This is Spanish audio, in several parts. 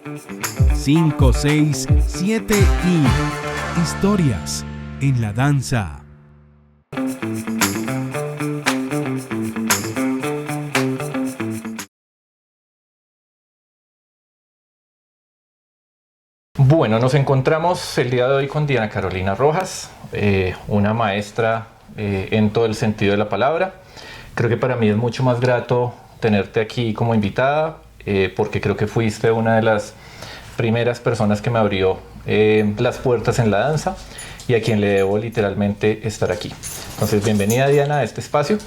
5, 6, 7 y historias en la danza. Bueno, nos encontramos el día de hoy con Diana Carolina Rojas, una maestra en todo el sentido de la palabra. Creo que para mí es mucho más grato tenerte aquí como invitada, porque creo que fuiste una de las primeras personas que me abrió las puertas en la danza y a quien le debo literalmente estar aquí. Entonces, bienvenida Diana a este espacio.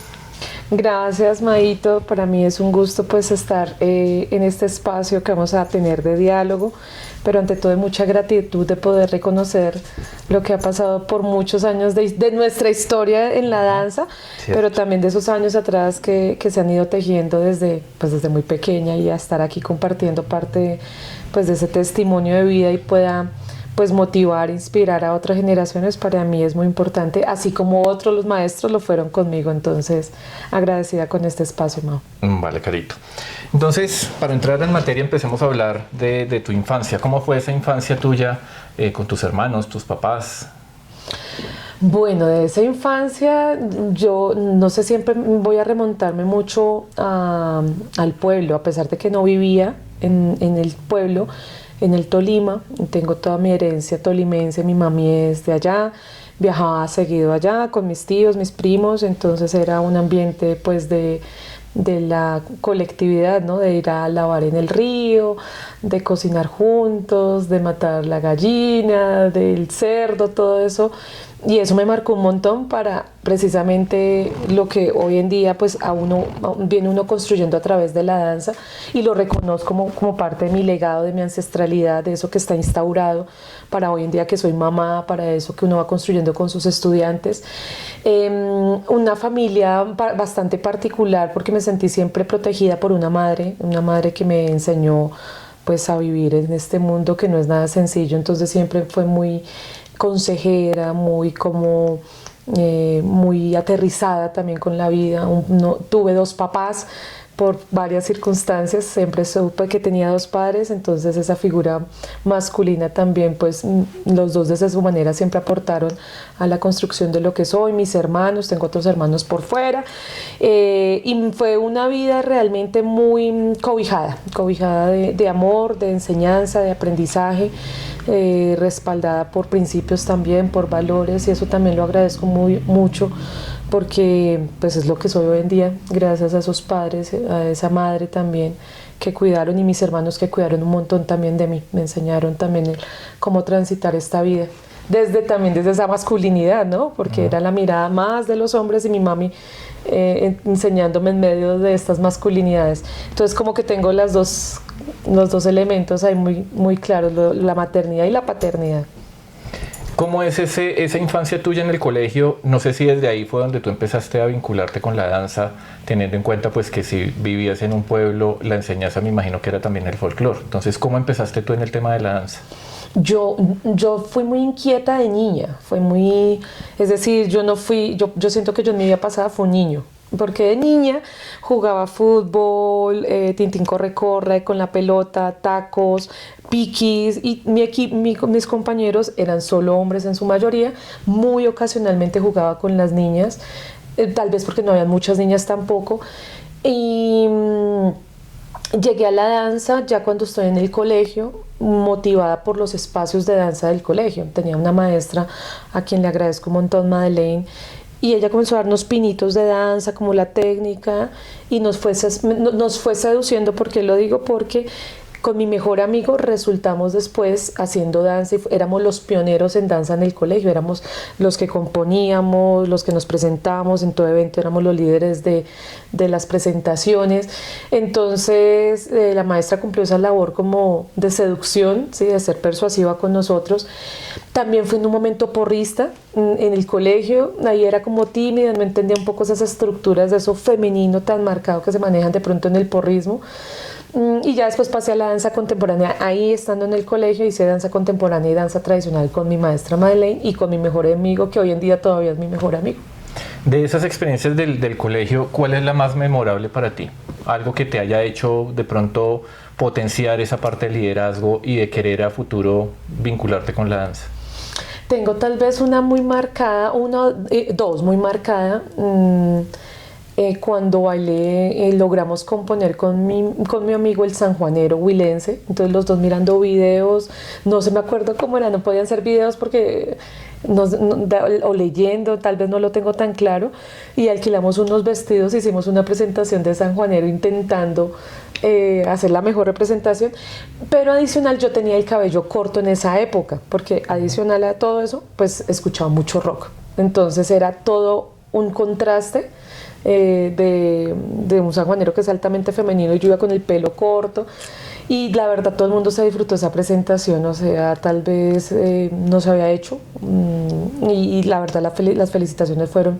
Gracias, Maito. Para mí es un gusto pues estar en este espacio que vamos a tener de diálogo, pero ante todo mucha gratitud de poder reconocer lo que ha pasado por muchos años de nuestra historia en la danza, pero también de esos años atrás que se han ido tejiendo desde muy pequeña, y a estar aquí compartiendo parte de ese testimonio de vida y pueda pues motivar, inspirar a otras generaciones. Para mí es muy importante, así como otros los maestros lo fueron conmigo. Entonces, agradecida con este espacio, Mau. Vale, Carito. Entonces, para entrar en materia, empecemos a hablar de tu infancia. ¿Cómo fue esa infancia tuya con tus hermanos, tus papás? Bueno, de esa infancia, yo no sé, siempre voy a remontarme mucho al pueblo, a pesar de que no vivía en el pueblo, en el Tolima. Tengo toda mi herencia tolimense, mi mami es de allá, viajaba seguido allá con mis tíos, mis primos, entonces era un ambiente pues de la colectividad, ¿no? De ir a lavar en el río, de cocinar juntos, de matar la gallina, del cerdo, todo eso. Y eso me marcó un montón para precisamente lo que hoy en día pues viene uno construyendo a través de la danza, y lo reconozco como parte de mi legado, de mi ancestralidad, de eso que está instaurado para hoy en día que soy mamá, para eso que uno va construyendo con sus estudiantes. Una familia bastante particular, porque me sentí siempre protegida por una madre que me enseñó pues a vivir en este mundo que no es nada sencillo. Entonces siempre fue muy consejera, muy aterrizada también con la vida. Tuve dos papás por varias circunstancias, siempre supe que tenía dos padres, entonces esa figura masculina también, pues los dos desde su manera siempre aportaron a la construcción de lo que soy. Mis hermanos, tengo otros hermanos por fuera, y fue una vida realmente muy cobijada de amor, de enseñanza, de aprendizaje, respaldada por principios también, por valores, y eso también lo agradezco mucho, porque pues es lo que soy hoy en día, gracias a esos padres, a esa madre también que cuidaron, y mis hermanos que cuidaron un montón también de mí, me enseñaron también cómo transitar esta vida, desde esa masculinidad, ¿no? Porque era la mirada más de los hombres, y mi mami enseñándome en medio de estas masculinidades. Entonces como que tengo los dos elementos ahí muy claros, la maternidad y la paternidad. ¿Cómo es esa infancia tuya en el colegio? No sé si desde ahí fue donde tú empezaste a vincularte con la danza, teniendo en cuenta pues que si vivías en un pueblo, la enseñanza me imagino que era también el folclore. Entonces, ¿cómo empezaste tú en el tema de la danza? Yo fui muy inquieta de niña, es decir, yo siento que yo en mi vida pasada fui un niño, porque de niña jugaba fútbol, tintín corre con la pelota, tacos, piquis, y mis compañeros eran solo hombres en su mayoría. Muy ocasionalmente jugaba con las niñas, tal vez porque no había muchas niñas tampoco, y llegué a la danza ya cuando estoy en el colegio, motivada por los espacios de danza del colegio. Tenía una maestra a quien le agradezco un montón, Madeleine, y ella comenzó a darnos pinitos de danza, como la técnica, y nos fue seduciendo. ¿Por qué lo digo? Porque con mi mejor amigo resultamos después haciendo danza, y éramos los pioneros en danza en el colegio, éramos los que componíamos, los que nos presentábamos en todo evento, éramos los líderes de las presentaciones. Entonces la maestra cumplió esa labor como de seducción, ¿sí? De ser persuasiva con nosotros. También fui en un momento porrista en el colegio, ahí era como tímida, no entendía un poco esas estructuras de eso femenino tan marcado que se manejan de pronto en el porrismo. Y ya después pasé a la danza contemporánea. Ahí, estando en el colegio, hice danza contemporánea y danza tradicional con mi maestra Madeleine y con mi mejor amigo, que hoy en día todavía es mi mejor amigo. De esas experiencias del colegio, ¿cuál es la más memorable para ti? Algo que te haya hecho de pronto potenciar esa parte de liderazgo y de querer a futuro vincularte con la danza? Tengo tal vez una muy marcada, dos muy marcada. Cuando bailé, logramos componer con mi amigo el sanjuanero huilense, entonces los dos mirando videos, no se me acuerdo cómo era, no podían ser videos porque o leyendo, tal vez no lo tengo tan claro, y alquilamos unos vestidos, hicimos una presentación de sanjuanero intentando hacer la mejor representación, pero adicional yo tenía el cabello corto en esa época, porque adicional a todo eso, pues escuchaba mucho rock, entonces era todo un contraste. De un sanjuanero que es altamente femenino y yo iba con el pelo corto y la verdad todo el mundo se disfrutó esa presentación, o sea, tal vez no se había hecho y la verdad las felicitaciones fueron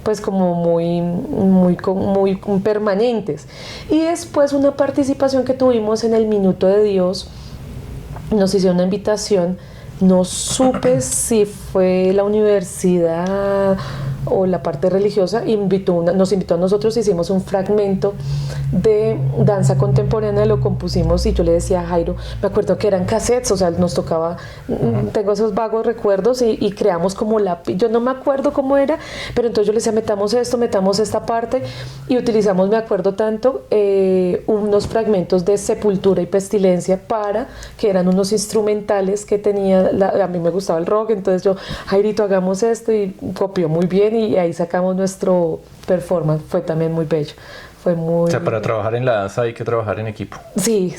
pues como muy permanentes. Y después una participación que tuvimos en el Minuto de Dios, nos hicieron una invitación, no supe si fue la universidad o la parte religiosa, nos invitó a nosotros, hicimos un fragmento de danza contemporánea, lo compusimos y yo le decía a Jairo, me acuerdo que eran cassettes, o sea, nos tocaba, tengo esos vagos recuerdos y creamos como yo no me acuerdo cómo era, pero entonces yo le decía, metamos esto, metamos esta parte y utilizamos, me acuerdo tanto, unos fragmentos de Sepultura y Pestilencia que eran unos instrumentales que tenía, a mí me gustaba el rock, entonces yo, Jairito, hagamos esto y copió muy bien y ahí sacamos nuestro performance, fue también muy bello. Fue muy... O sea, para trabajar en la danza hay que trabajar en equipo. Sí,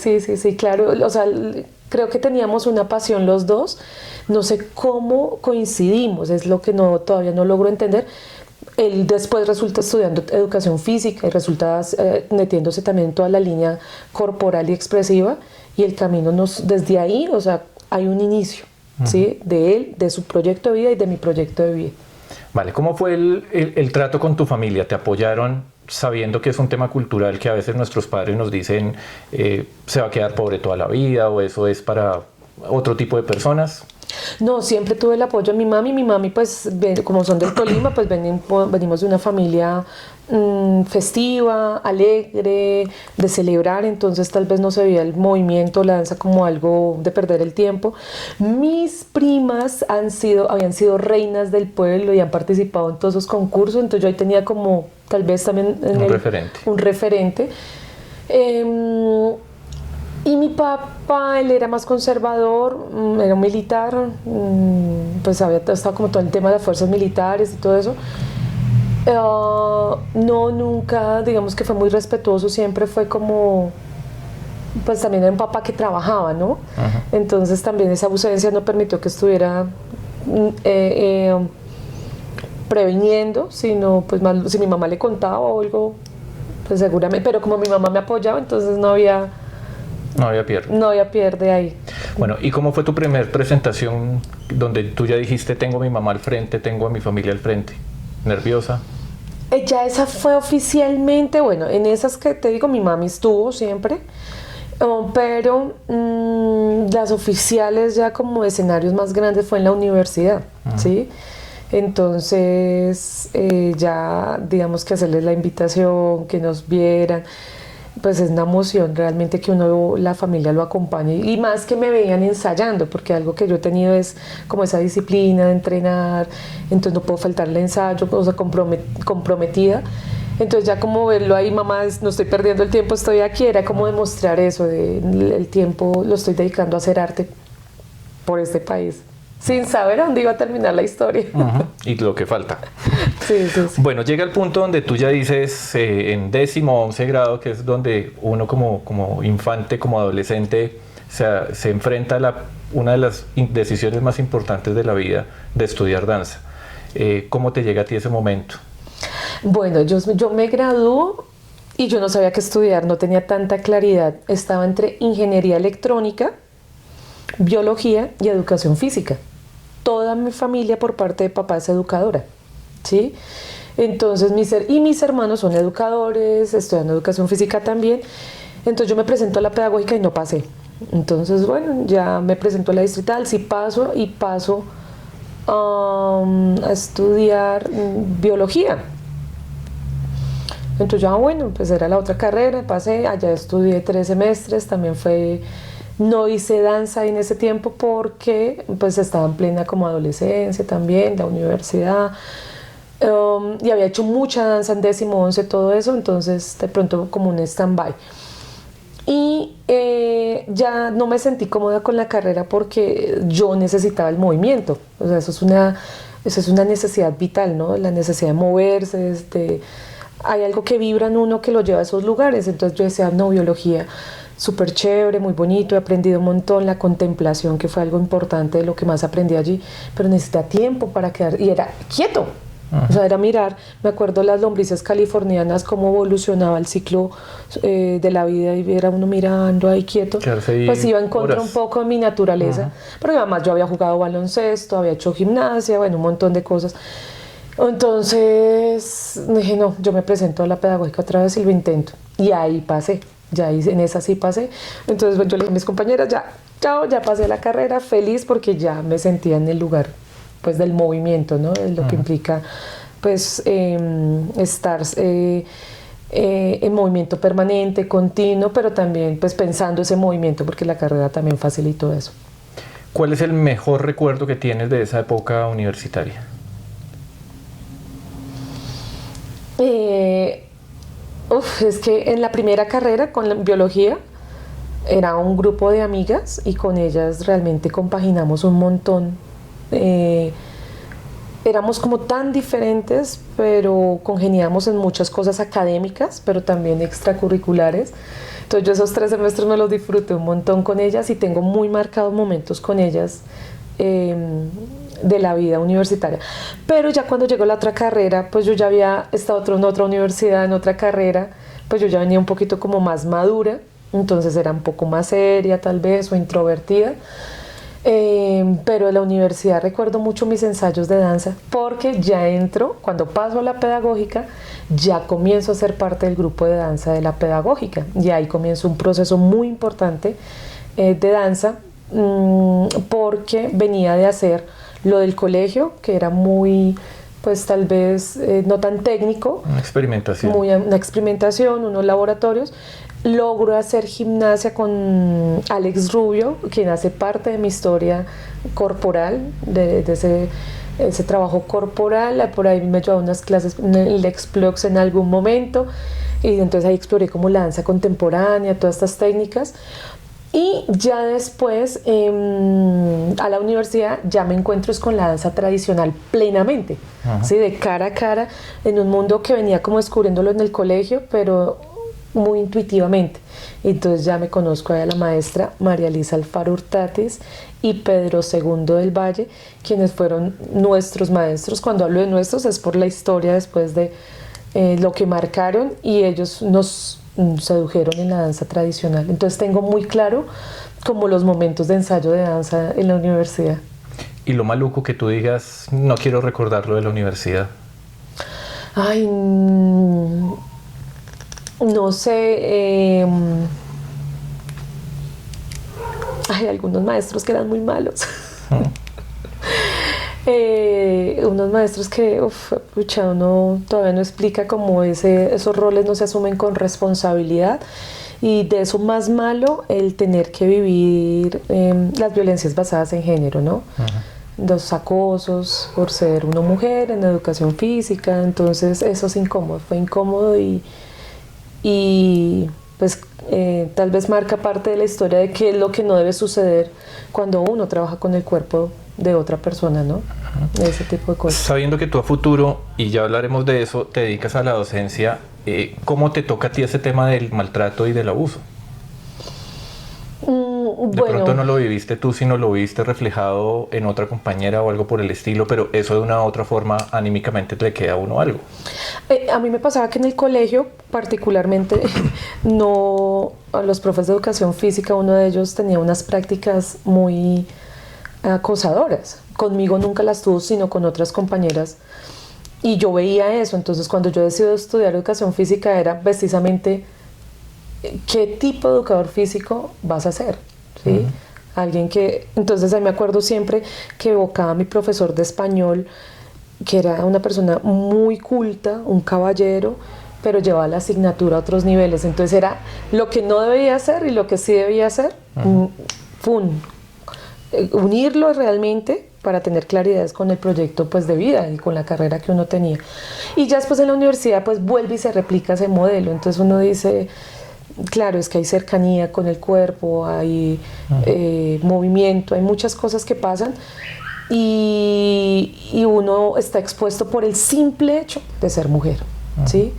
claro. O sea, creo que teníamos una pasión los dos. No sé cómo coincidimos, es lo que todavía no logro entender. Él después resulta estudiando educación física y resulta metiéndose también en toda la línea corporal y expresiva. Y el camino desde ahí, o sea, hay un inicio, ¿sí? De él, de su proyecto de vida y de mi proyecto de vida. Vale, ¿cómo fue el trato con tu familia? ¿Te apoyaron sabiendo que es un tema cultural que a veces nuestros padres nos dicen se va a quedar pobre toda la vida o eso es para otro tipo de personas? No, siempre tuve el apoyo de mi mami. Mi mami, pues, como son del Tolima, pues venimos de una familia festiva, alegre, de celebrar, entonces tal vez no se veía el movimiento, la danza como algo de perder el tiempo. Mis primas habían sido reinas del pueblo y han participado en todos esos concursos, entonces yo ahí tenía como tal vez también un referente. Y mi papá, él era más conservador, era un militar, pues había estado como todo el tema de las fuerzas militares y todo eso. No, nunca, digamos que fue muy respetuoso, siempre fue como, pues también era un papá que trabajaba, ¿no? Uh-huh. Entonces también esa ausencia no permitió que estuviera previniendo, sino pues si mi mamá le contaba o algo, pues seguramente, pero como mi mamá me apoyaba, entonces no había pierde. No había pierde ahí. Bueno, ¿y cómo fue tu primer presentación donde tú ya dijiste, tengo a mi mamá al frente, tengo a mi familia al frente? ¿Nerviosa? Ya esa fue oficialmente, bueno, en esas que te digo, mi mami estuvo siempre, pero las oficiales ya como escenarios más grandes fue en la universidad, ¿sí? Entonces, ya digamos que hacerles la invitación, que nos vieran, pues es una emoción realmente que la familia lo acompañe y más que me veían ensayando, porque algo que yo he tenido es como esa disciplina de entrenar, entonces no puedo faltarle ensayo, o sea, comprometida. Entonces ya como verlo ahí, mamá, no estoy perdiendo el tiempo, estoy aquí, era como demostrar eso, el tiempo lo estoy dedicando a hacer arte por este país, sin saber a dónde iba a terminar la historia. Uh-huh. Y lo que falta. Sí. Bueno, llega el punto donde tú ya dices, en 10º o 11 grado, que es donde uno como infante, como adolescente, se enfrenta a una de las decisiones más importantes de la vida, de estudiar danza. ¿Cómo te llega a ti ese momento? Bueno, yo me graduó y yo no sabía qué estudiar, no tenía tanta claridad. Estaba entre ingeniería electrónica, biología y educación física. Toda mi familia por parte de papá es educadora, ¿sí? Entonces mis hermanos son educadores, estudian educación física también. Entonces yo me presento a la pedagógica y no pasé. Entonces, bueno, ya me presento a la distrital, sí paso a estudiar biología. Entonces yo, bueno, pues era la otra carrera, pasé, allá estudié 3 semestres, también fue, no hice danza en ese tiempo porque pues estaba en plena como adolescencia también, la universidad, y había hecho mucha danza en 10º, 11, todo eso, entonces de pronto como un stand-by. Y ya no me sentí cómoda con la carrera porque yo necesitaba el movimiento, o sea, eso es una necesidad vital, ¿no? La necesidad de moverse, hay algo que vibra en uno que lo lleva a esos lugares. Entonces yo decía, no, biología, súper chévere, muy bonito, he aprendido un montón, la contemplación, que fue algo importante de lo que más aprendí allí, pero necesita tiempo para quedar, y era quieto. O sea, era mirar, me acuerdo las lombrices californianas, cómo evolucionaba el ciclo de la vida, y era uno mirando ahí quieto, pues iba en contra un poco de mi naturaleza, pero además yo había jugado baloncesto, había hecho gimnasia, bueno, un montón de cosas. Entonces dije, no, yo me presento a la pedagógica otra vez y lo intento, y ahí pasé, en esa sí pasé. Entonces yo le dije a mis compañeras, ya, chao, ya pasé la carrera, feliz porque ya me sentía en el lugar pues del movimiento, ¿no? De lo que implica pues estar en movimiento permanente, continuo, pero también pues pensando ese movimiento, porque la carrera también facilitó eso. ¿Cuál es el mejor recuerdo que tienes de esa época universitaria? Es que en la primera carrera con la biología era un grupo de amigas y con ellas realmente compaginamos un montón. Éramos como tan diferentes, pero congeniamos en muchas cosas académicas, pero también extracurriculares. Entonces yo esos 3 semestres me los disfruté un montón con ellas y tengo muy marcados momentos con ellas de la vida universitaria. Pero ya cuando llegó la otra carrera, pues yo ya había estado en otra universidad, en otra carrera, pues yo ya venía un poquito como más madura, entonces era un poco más seria tal vez, o introvertida. Pero en la universidad recuerdo mucho mis ensayos de danza, porque ya entro, cuando paso a la pedagógica, ya comienzo a ser parte del grupo de danza de la pedagógica, y ahí comienzo un proceso muy importante de danza, porque venía de hacer lo del colegio, que era muy, pues tal vez no tan técnico, una experimentación, una experimentación, unos laboratorios. Logro hacer gimnasia con Alex Rubio, quien hace parte de mi historia corporal, de ese trabajo corporal. Por ahí me llevó a unas clases en el Explox en algún momento, y entonces ahí exploré como la danza contemporánea, todas estas técnicas. Y ya después a la universidad ya me encuentro con la danza tradicional plenamente, ¿sí? De cara a cara, en un mundo que venía como descubriéndolo en el colegio, pero muy intuitivamente. Entonces ya me conozco a la maestra María Elisa Alfaro Hurtatis y Pedro Segundo del Valle, quienes fueron nuestros maestros. Cuando hablo de nuestros es por la historia después de lo que marcaron, y ellos nos sedujeron en la danza tradicional. Entonces tengo muy claro como los momentos de ensayo de danza en la universidad. ¿Y lo maluco que tú digas, no quiero recordarlo de la universidad? Ay, no sé, hay algunos maestros que eran muy malos. Unos maestros que, pucha, uno todavía no explica cómo esos roles no se asumen con responsabilidad, y de eso más malo el tener que vivir las violencias basadas en género, ¿no? Los acosos por ser una mujer en educación física. Entonces eso es incómodo, fue incómodo, y pues tal vez marca parte de la historia de qué es lo que no debe suceder cuando uno trabaja con el cuerpo de otra persona, ¿no? Ese tipo de cosas. Sabiendo que tú a futuro, y ya hablaremos de eso, te dedicas a la docencia, ¿cómo te toca a ti ese tema del maltrato y del abuso? De pronto no lo viviste tú, sino lo viste reflejado en otra compañera o algo por el estilo, pero eso de una u otra forma anímicamente le queda a uno algo. A mí me pasaba que en el colegio, particularmente, a los profes de educación física, uno de ellos tenía unas prácticas muy acosadoras. Conmigo nunca las tuvo, sino con otras compañeras. Y yo veía eso. Entonces, cuando yo decidí estudiar educación física, era precisamente qué tipo de educador físico vas a ser, ¿sí? Alguien que... Entonces, ahí me acuerdo siempre que evocaba a mi profesor de español, que era una persona muy culta, un caballero, pero llevaba la asignatura a otros niveles. Entonces era lo que no debía hacer y lo que sí debía hacer, unirlo realmente para tener claridades con el proyecto pues de vida y con la carrera que uno tenía. Y ya después en la universidad pues vuelve y se replica ese modelo. Entonces uno dice, claro, es que hay cercanía con el cuerpo, hay movimiento, hay muchas cosas que pasan y uno está expuesto por el simple hecho de ser mujer, ¿sí?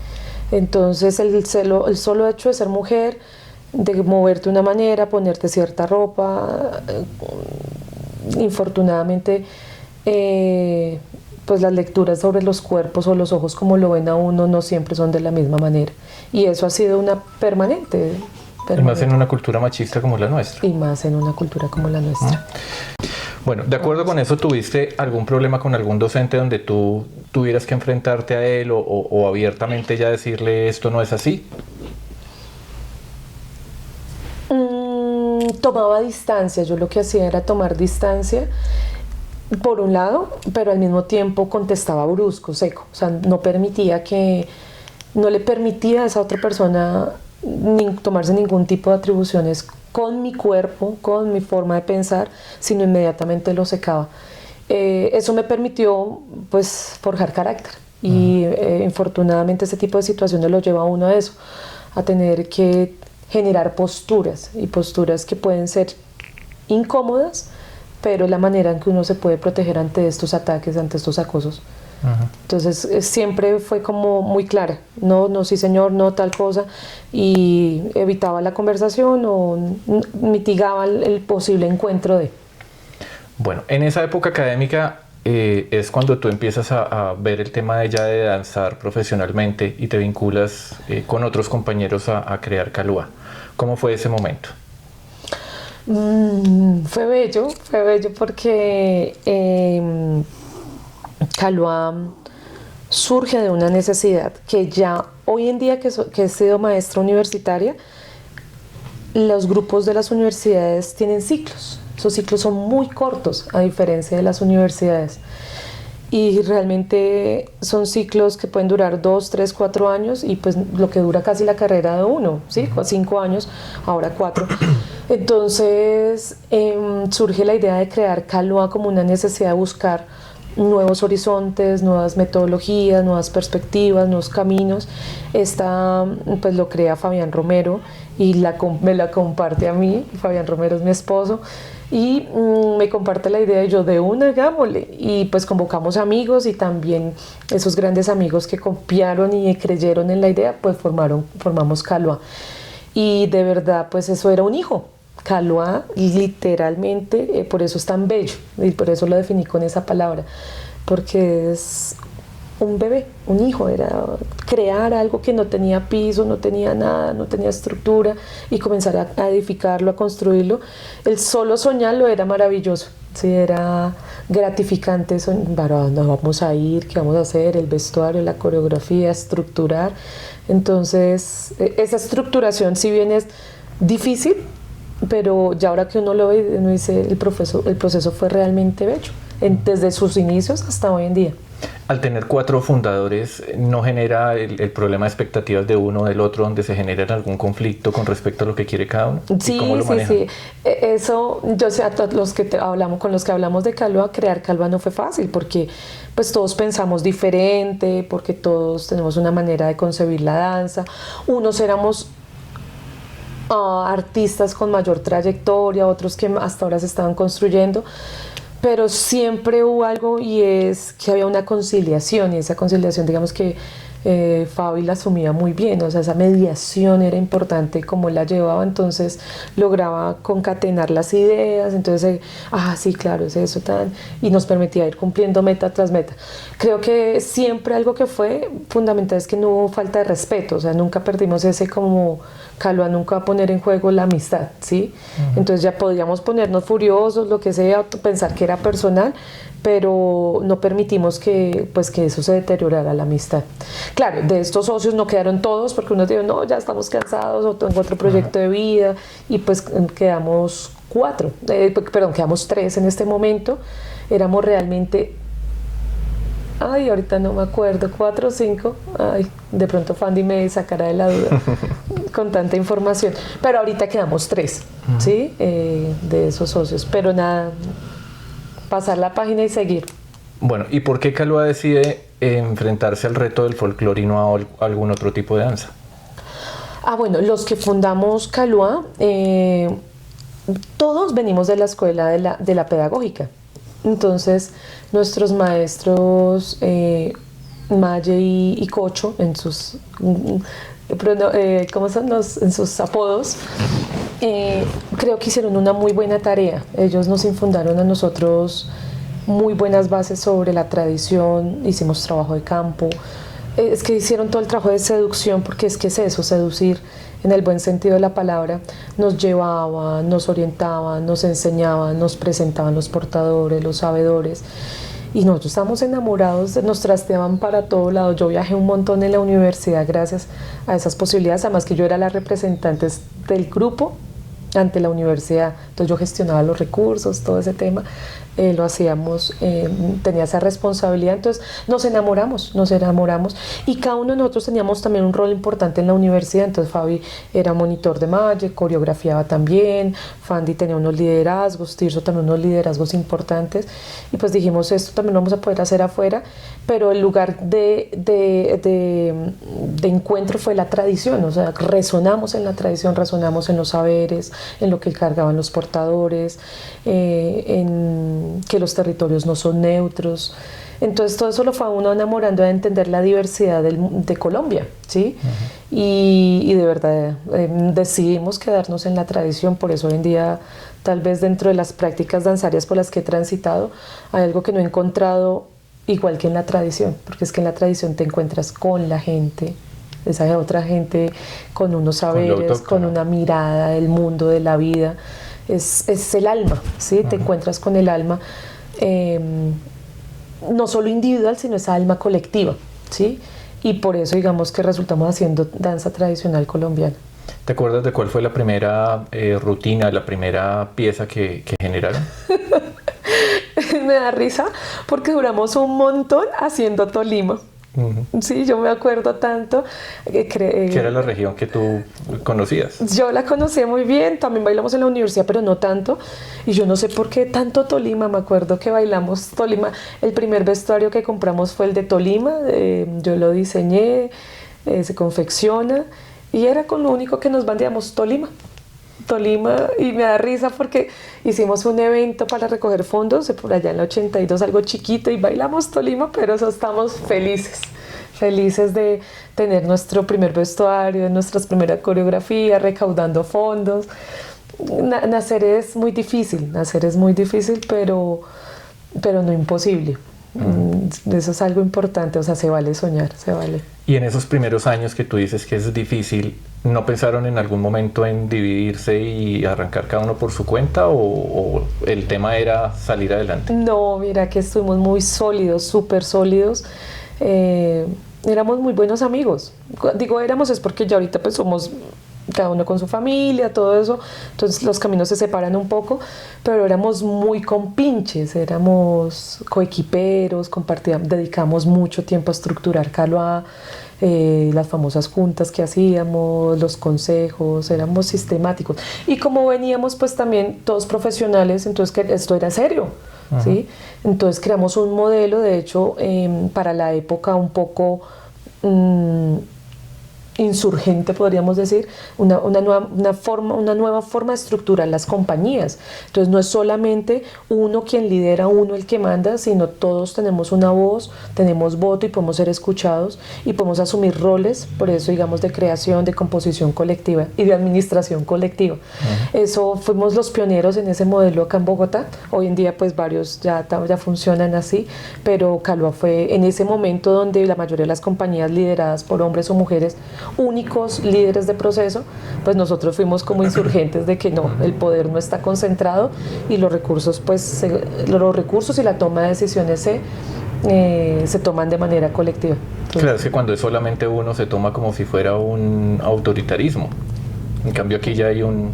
Entonces el solo hecho de ser mujer, de moverte de una manera, ponerte cierta ropa, infortunadamente pues las lecturas sobre los cuerpos o los ojos como lo ven a uno no siempre son de la misma manera, y eso ha sido una permanente. Y más en una cultura machista como la nuestra. Y más en una cultura como la nuestra. Bueno, de acuerdo con eso, ¿tuviste algún problema con algún docente donde tú tuvieras que enfrentarte a él o abiertamente ya decirle esto no es así? Tomaba distancia, yo lo que hacía era tomar distancia por un lado, pero al mismo tiempo contestaba brusco, seco, o sea, no le permitía a esa otra persona tomarse ningún tipo de atribuciones con mi cuerpo, con mi forma de pensar, sino inmediatamente lo secaba. Eso me permitió pues forjar carácter y infortunadamente este tipo de situaciones lo lleva a uno a eso, a tener que generar posturas, y posturas que pueden ser incómodas, pero es la manera en que uno se puede proteger ante estos ataques, ante estos acosos. Entonces siempre fue como muy clara, no, sí señor, no tal cosa, y evitaba la conversación o mitigaba el posible encuentro de. Bueno, en esa época académica es cuando tú empiezas a ver el tema de danzar profesionalmente y te vinculas con otros compañeros a crear Calúa. ¿Cómo fue ese momento? Fue bello porque Calúa surge de una necesidad que ya hoy en día que he sido maestra universitaria, los grupos de las universidades tienen ciclos. Esos ciclos son muy cortos a diferencia de las universidades. Y realmente son ciclos que pueden durar 2, 3, 4 años y pues lo que dura casi la carrera de uno, ¿sí? 5 años, ahora 4. Entonces surge la idea de crear Calúa como una necesidad de buscar nuevos horizontes, nuevas metodologías, nuevas perspectivas, nuevos caminos. Esta pues lo crea Fabián Romero y me la comparte a mí. Fabián Romero es mi esposo. Y me comparte la idea y yo de una, hagámosle. Y pues convocamos amigos y también esos grandes amigos que confiaron y creyeron en la idea, pues formamos Calúa. Y de verdad, pues eso era un hijo. Calúa, literalmente, por eso es tan bello y por eso lo definí con esa palabra, porque es un bebé, un hijo, era crear algo que no tenía piso, no tenía nada, no tenía estructura y comenzar a edificarlo, a construirlo. El solo soñarlo era maravilloso, sí, era gratificante. ¿Para dónde vamos a ir? ¿Qué vamos a hacer? El vestuario, la coreografía, estructurar. Entonces, esa estructuración, si bien es difícil, pero ya ahora que uno lo ve, uno dice, el proceso fue realmente bello, desde sus inicios hasta hoy en día. Al tener 4 fundadores, ¿no genera el problema de expectativas de uno o del otro, donde se genera algún conflicto con respecto a lo que quiere cada uno? Sí, ¿Cómo lo manejan? Sí. Eso, yo sé, a todos los que con los que hablamos de Calúa, crear Calúa no fue fácil, porque pues todos pensamos diferente, porque todos tenemos una manera de concebir la danza. Unos éramos artistas con mayor trayectoria, otros que hasta ahora se estaban construyendo, pero siempre hubo algo, y es que había una conciliación, y esa conciliación, digamos que Fabi la asumía muy bien, o sea, esa mediación era importante como la llevaba, entonces lograba concatenar las ideas, entonces, sí, claro, es eso, y nos permitía ir cumpliendo meta tras meta. Creo que siempre algo que fue fundamental es que no hubo falta de respeto, o sea, nunca perdimos ese como Calúa nunca va a poner en juego la amistad, ¿sí? Entonces ya podíamos ponernos furiosos, lo que sea, pensar que era personal, pero no permitimos que eso se deteriorara la amistad. Claro, de estos socios no quedaron todos, porque unos dijeron, no, ya estamos cansados, o tengo otro proyecto de vida, y pues quedamos 3 en este momento. Éramos realmente Ay, ahorita no me acuerdo, 4 o 5. Ay, de pronto Fandy me sacará de la duda con tanta información. Pero ahorita quedamos 3, ¿sí? De esos socios. Pero nada, pasar la página y seguir. Bueno, ¿y por qué Calúa decide enfrentarse al reto del folclore y no a algún otro tipo de danza? Bueno, los que fundamos Calúa, todos venimos de la escuela de la pedagógica. Entonces, nuestros maestros Maye y Cocho, en sus, ¿cómo son en sus apodos? Creo que hicieron una muy buena tarea. Ellos nos infundaron a nosotros muy buenas bases sobre la tradición, hicimos trabajo de campo. Es que hicieron todo el trabajo de seducción, porque es que es eso, seducir en el buen sentido de la palabra. Nos llevaban, nos orientaban, nos enseñaban, nos presentaban los portadores, los sabedores. Y nosotros estábamos enamorados, nos trasteaban para todo lado. Yo viajé un montón en la universidad gracias a esas posibilidades, además que yo era la representante del grupo ante la universidad, entonces yo gestionaba los recursos, todo ese tema, lo hacíamos, tenía esa responsabilidad, entonces nos enamoramos, y cada uno de nosotros teníamos también un rol importante en la universidad. Entonces Fabi era monitor de Maye, coreografiaba también, Fandy tenía unos liderazgos, Tirso también unos liderazgos importantes, y pues dijimos, esto también lo vamos a poder hacer afuera, pero el lugar de encuentro fue la tradición, o sea, resonamos en la tradición, resonamos en los saberes, en lo que cargaban los portadores, en que los territorios no son neutros. Entonces todo eso lo fue a uno enamorando de entender la diversidad de Colombia, ¿sí? Y de verdad decidimos quedarnos en la tradición. Por eso hoy en día, tal vez dentro de las prácticas danzarias por las que he transitado, hay algo que no he encontrado igual que en la tradición, porque es que en la tradición te encuentras con la gente, esa otra gente con unos saberes, con una mirada del mundo, de la vida. Es el alma, ¿sí? Te encuentras con el alma, no solo individual, sino esa alma colectiva, ¿sí? Y por eso digamos que resultamos haciendo danza tradicional colombiana. ¿Te acuerdas de cuál fue la primera rutina, la primera pieza que generaron? Me da risa porque duramos un montón haciendo Tolima. Sí, yo me acuerdo tanto. ¿Qué era la región que tú conocías? Yo la conocía muy bien, también bailamos en la universidad, pero no tanto. Y yo no sé por qué tanto Tolima. Me acuerdo que bailamos Tolima. El primer vestuario que compramos fue el de Tolima. Yo lo diseñé, se confecciona, y era con lo único que nos bandeamos, Tolima, y me da risa porque hicimos un evento para recoger fondos por allá en el 82, algo chiquito, y bailamos Tolima, pero eso estamos felices de tener nuestro primer vestuario, nuestra primera coreografía, recaudando fondos. Nacer es muy difícil, pero no imposible. Eso es algo importante, o sea, se vale soñar, se vale. Y en esos primeros años que tú dices que es difícil, ¿no pensaron en algún momento en dividirse y arrancar cada uno por su cuenta, o el tema era salir adelante? No, mira que estuvimos muy sólidos, súper sólidos. Éramos muy buenos amigos. Digo éramos es porque ya ahorita pues somos cada uno con su familia, todo eso, entonces los caminos se separan un poco, pero éramos muy compinches, éramos coequiperos, dedicamos mucho tiempo a estructurar Calúa, las famosas juntas que hacíamos, los consejos, éramos sistemáticos, y como veníamos pues también todos profesionales, entonces que esto era serio, ¿sí? Entonces creamos un modelo, de hecho, para la época un poco insurgente, podríamos decir, una nueva forma de estructurar las compañías. Entonces no es solamente uno quien lidera, uno el que manda, sino todos tenemos una voz, tenemos voto y podemos ser escuchados y podemos asumir roles, por eso digamos de creación, de composición colectiva y de administración colectiva. Eso fuimos los pioneros en ese modelo acá en Bogotá. Hoy en día pues varios ya funcionan así, pero Calúa fue en ese momento donde la mayoría de las compañías lideradas por hombres o mujeres únicos líderes de proceso, pues nosotros fuimos como insurgentes de que no, el poder no está concentrado y los recursos y la toma de decisiones se toman de manera colectiva. Entonces, claro, es que cuando es solamente uno se toma como si fuera un autoritarismo. En cambio aquí ya hay un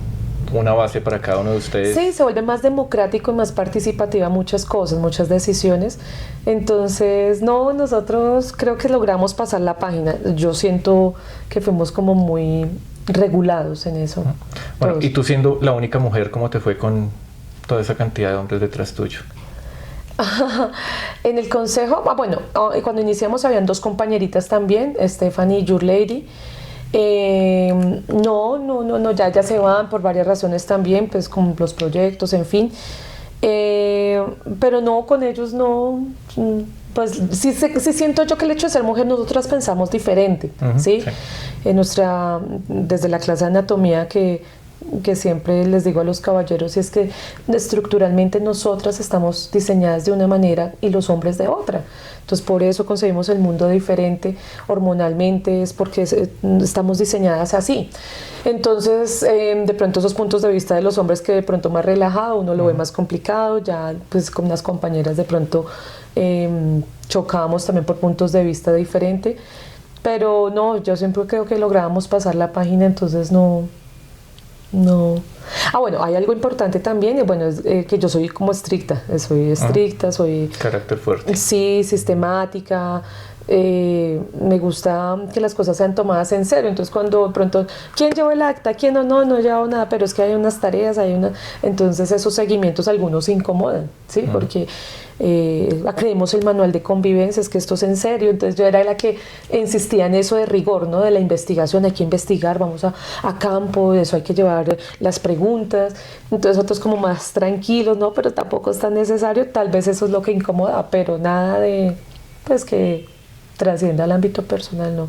una base para cada uno de ustedes. Sí, se vuelve más democrático y más participativa muchas cosas, muchas decisiones. Entonces, no, nosotros creo que logramos pasar la página. Yo siento que fuimos como muy regulados en eso. Bueno, todos. y tú siendo la única mujer, ¿cómo te fue con toda esa cantidad de hombres detrás tuyo? En el consejo, bueno, cuando iniciamos habían dos compañeritas también, Stephanie y Your Lady. No, ya se van por varias razones también, pues con los proyectos, en fin. Pero no, con ellos no. Pues sí siento yo que el hecho de ser mujer, nosotras pensamos diferente, ¿sí? Sí. Desde la clase de anatomía que siempre les digo a los caballeros, es que estructuralmente nosotras estamos diseñadas de una manera y los hombres de otra. Entonces por eso concebimos el mundo diferente hormonalmente, es porque estamos diseñadas así. Entonces de pronto esos puntos de vista de los hombres que de pronto más relajado, uno lo ve más complicado, ya pues con las compañeras de pronto chocábamos también por puntos de vista diferentes, pero no, yo siempre creo que lográbamos pasar la página, entonces no. Bueno, hay algo importante también, bueno, es que yo soy como estricta, soy... Carácter fuerte. Sí, sistemática, me gusta que las cosas sean tomadas en serio, entonces cuando de pronto, ¿quién llevó el acta? ¿Quién no llevó nada? Pero es que hay unas tareas, entonces esos seguimientos algunos se incomodan, ¿sí? Porque creemos el manual de convivencia, es que esto es en serio, entonces yo era la que insistía en eso de rigor, ¿no? De la investigación, hay que investigar, vamos a campo, de eso hay que llevar las preguntas, entonces otros como más tranquilos, ¿no? Pero tampoco es tan necesario, tal vez eso es lo que incomoda, pero nada de, pues que trascienda al ámbito personal, ¿no?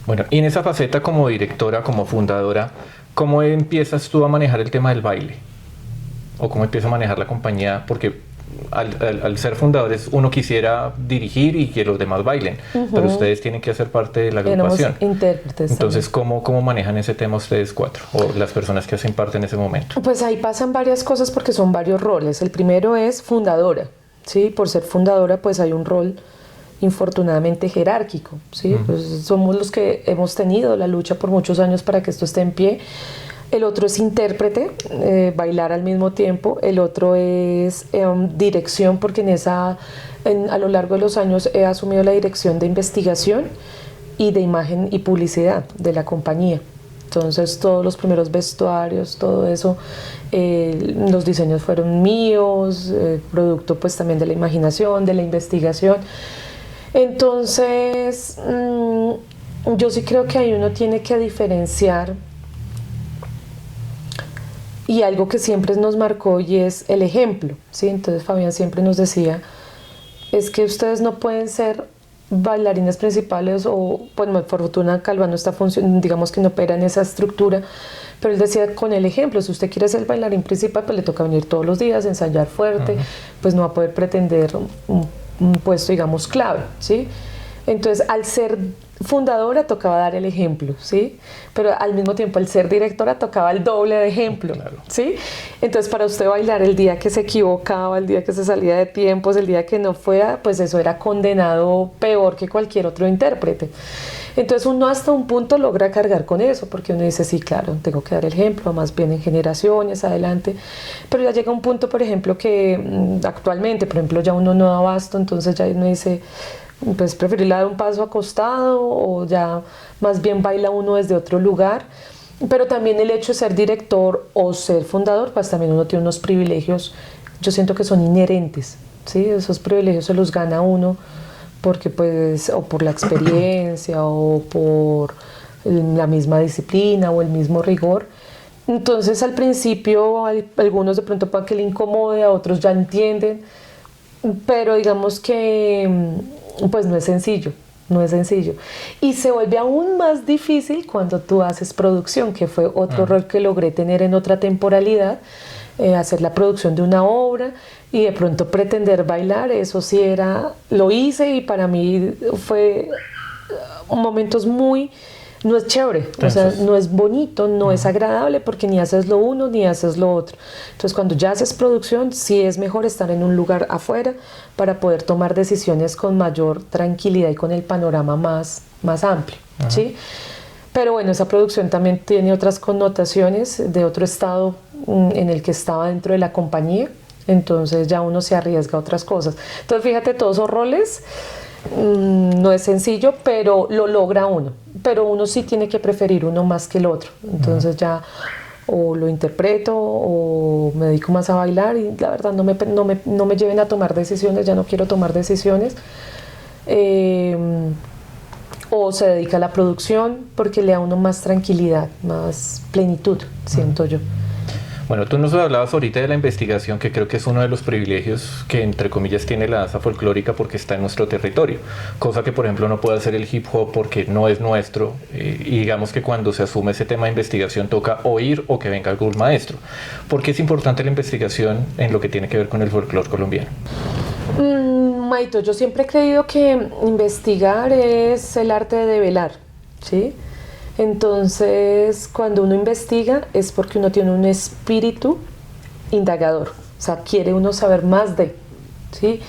Bueno, y en esa faceta como directora, como fundadora, ¿cómo empiezas tú a manejar el tema del baile? ¿O cómo empieza a manejar la compañía? Porque al ser fundadores uno quisiera dirigir y que los demás bailen, pero ustedes tienen que hacer parte de la agrupación. Éramos intérpretes. Entonces, ¿cómo manejan ese tema ustedes cuatro o las personas que hacen parte en ese momento? Pues ahí pasan varias cosas porque son varios roles. El primero es fundadora, ¿sí? Por ser fundadora pues hay un rol infortunadamente jerárquico, ¿sí? Pues somos los que hemos tenido la lucha por muchos años para que esto esté en pie. El otro es intérprete, bailar al mismo tiempo. El otro es dirección, porque a lo largo de los años he asumido la dirección de investigación y de imagen y publicidad de la compañía. Entonces todos los primeros vestuarios, todo eso, los diseños fueron míos, producto pues también de la imaginación, de la investigación. Entonces yo sí creo que ahí uno tiene que diferenciar. Y algo que siempre nos marcó y es el ejemplo, ¿sí? Entonces Fabián siempre nos decía, es que ustedes no pueden ser bailarines principales o, bueno, por fortuna Calva no está digamos que no opera en esa estructura, pero él decía con el ejemplo, si usted quiere ser el bailarín principal, pues le toca venir todos los días, ensayar fuerte, pues no va a poder pretender un puesto, digamos, clave, ¿sí? Entonces, al ser fundadora tocaba dar el ejemplo, ¿sí? Pero al mismo tiempo, al ser directora tocaba el doble de ejemplo, claro. ¿Sí? Entonces, para usted bailar el día que se equivocaba, el día que se salía de tiempos, el día que no fuera, pues eso era condenado peor que cualquier otro intérprete. Entonces, uno hasta un punto logra cargar con eso, porque uno dice, sí, claro, tengo que dar el ejemplo, más bien en generaciones, adelante. Pero ya llega un punto, por ejemplo, que actualmente, por ejemplo, ya uno no da abasto, entonces ya uno dice, pues preferir dar un paso acostado o ya más bien baila uno desde otro lugar. Pero también el hecho de ser director o ser fundador, pues también uno tiene unos privilegios, yo siento que son inherentes, ¿sí? Esos privilegios se los gana uno porque pues o por la experiencia o por la misma disciplina o el mismo rigor. Entonces al principio hay algunos de pronto para que le incomode, a otros ya entienden, pero digamos que pues no es sencillo. Y se vuelve aún más difícil cuando tú haces producción, que fue otro rol que logré tener en otra temporalidad, hacer la producción de una obra y de pronto pretender bailar, eso sí lo hice y para mí fue momentos no es chévere, o sea, no es bonito, no es agradable porque ni haces lo uno ni haces lo otro. Entonces cuando ya haces producción sí es mejor estar en un lugar afuera para poder tomar decisiones con mayor tranquilidad y con el panorama más amplio, ¿sí? Pero bueno, esa producción también tiene otras connotaciones de otro estado en el que estaba dentro de la compañía, entonces ya uno se arriesga a otras cosas. Entonces fíjate, todos esos roles no es sencillo, pero lo logra uno. Pero uno sí tiene que preferir uno más que el otro. Entonces ya o lo interpreto o me dedico más a bailar y la verdad no me lleven a tomar decisiones, ya no quiero tomar decisiones. O se dedica a la producción porque le da a uno más tranquilidad, más plenitud, siento yo. Bueno, tú nos hablabas ahorita de la investigación, que creo que es uno de los privilegios que entre comillas tiene la danza folclórica porque está en nuestro territorio, cosa que por ejemplo no puede hacer el hip hop porque no es nuestro, y digamos que cuando se asume ese tema de investigación toca oír o que venga algún maestro. ¿Por qué es importante la investigación en lo que tiene que ver con el folclore colombiano? Maito, yo siempre he creído que investigar es el arte de develar, ¿sí? Entonces, cuando uno investiga es porque uno tiene un espíritu indagador, o sea, quiere uno saber más de, ¿sí?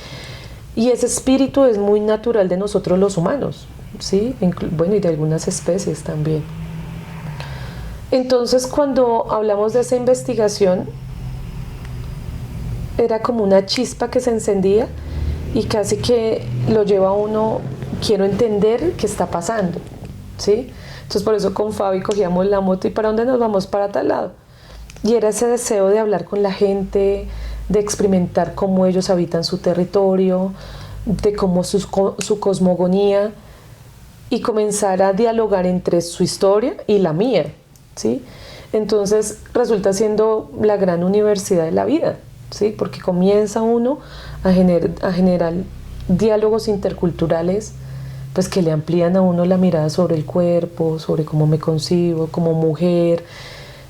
Y ese espíritu es muy natural de nosotros los humanos, ¿sí? Bueno, y de algunas especies también. Entonces, cuando hablamos de esa investigación, era como una chispa que se encendía y casi que lo lleva a uno, quiero entender qué está pasando, ¿sí? Entonces por eso con Fabi cogíamos la moto y ¿para dónde nos vamos? Para tal lado. Y era ese deseo de hablar con la gente, de experimentar cómo ellos habitan su territorio, de cómo su cosmogonía y comenzar a dialogar entre su historia y la mía, ¿sí? Entonces resulta siendo la gran universidad de la vida, ¿sí? Porque comienza uno a generar diálogos interculturales pues que le amplían a uno la mirada sobre el cuerpo, sobre cómo me concibo como mujer,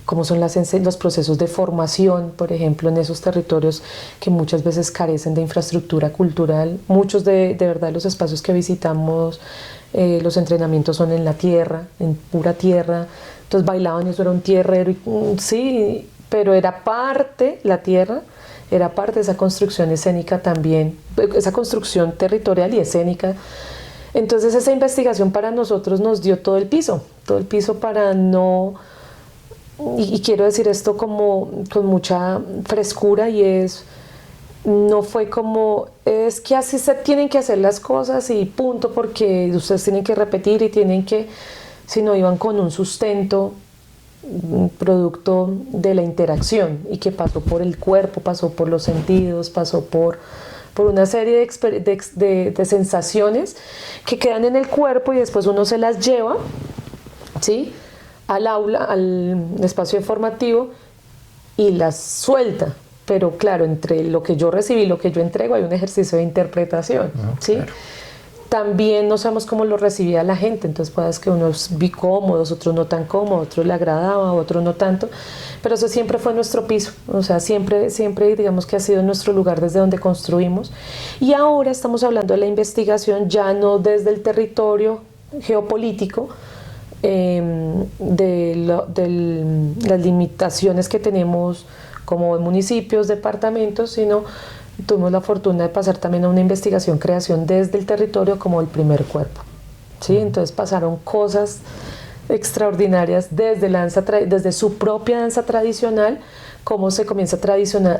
cómo son los procesos de formación, por ejemplo, en esos territorios que muchas veces carecen de infraestructura cultural. Muchos de verdad los espacios que visitamos, los entrenamientos son en la tierra, en pura tierra, entonces bailaban y eso era un tierrero, sí, pero era parte, la tierra, era parte de esa construcción escénica también, esa construcción territorial y escénica. Entonces esa investigación para nosotros nos dio todo el piso para no, y quiero decir esto como con mucha frescura, y no fue como, es que así se tienen que hacer las cosas y punto, porque ustedes tienen que repetir y tienen que, sino iban con un sustento, un producto de la interacción y que pasó por el cuerpo, pasó por los sentidos, pasó por una serie de sensaciones que quedan en el cuerpo y después uno se las lleva, ¿sí?, al aula, al espacio formativo y las suelta. Pero claro, entre lo que yo recibí y lo que yo entrego hay un ejercicio de interpretación, ¿sí? Claro. También no sabemos cómo lo recibía la gente, entonces puede ser que unos vi cómodos, otros no tan cómodos, otros le agradaba, otros no tanto, pero eso siempre fue nuestro piso, o sea, siempre digamos que ha sido nuestro lugar desde donde construimos. Y ahora estamos hablando de la investigación ya no desde el territorio geopolítico, las limitaciones que tenemos como municipios, departamentos, sino tuvimos la fortuna de pasar también a una creación desde el territorio como el primer cuerpo, ¿sí? Entonces pasaron cosas extraordinarias desde su propia danza tradicional, cómo se comienza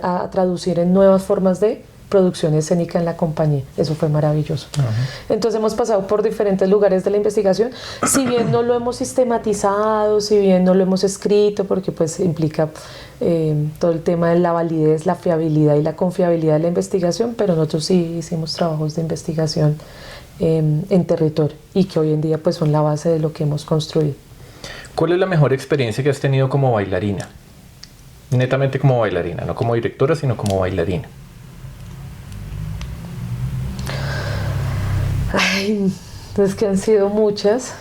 a traducir en nuevas formas de producción escénica en la compañía. Eso fue maravilloso. Entonces hemos pasado por diferentes lugares de la investigación, si bien no lo hemos sistematizado, si bien no lo hemos escrito, porque pues implica todo el tema de la validez, la fiabilidad y la confiabilidad de la investigación, pero nosotros sí hicimos trabajos de investigación en territorio y que hoy en día pues son la base de lo que hemos construido. ¿Cuál es la mejor experiencia que has tenido como bailarina? Netamente como bailarina, no como directora, sino como bailarina. Ay, es que han sido muchas,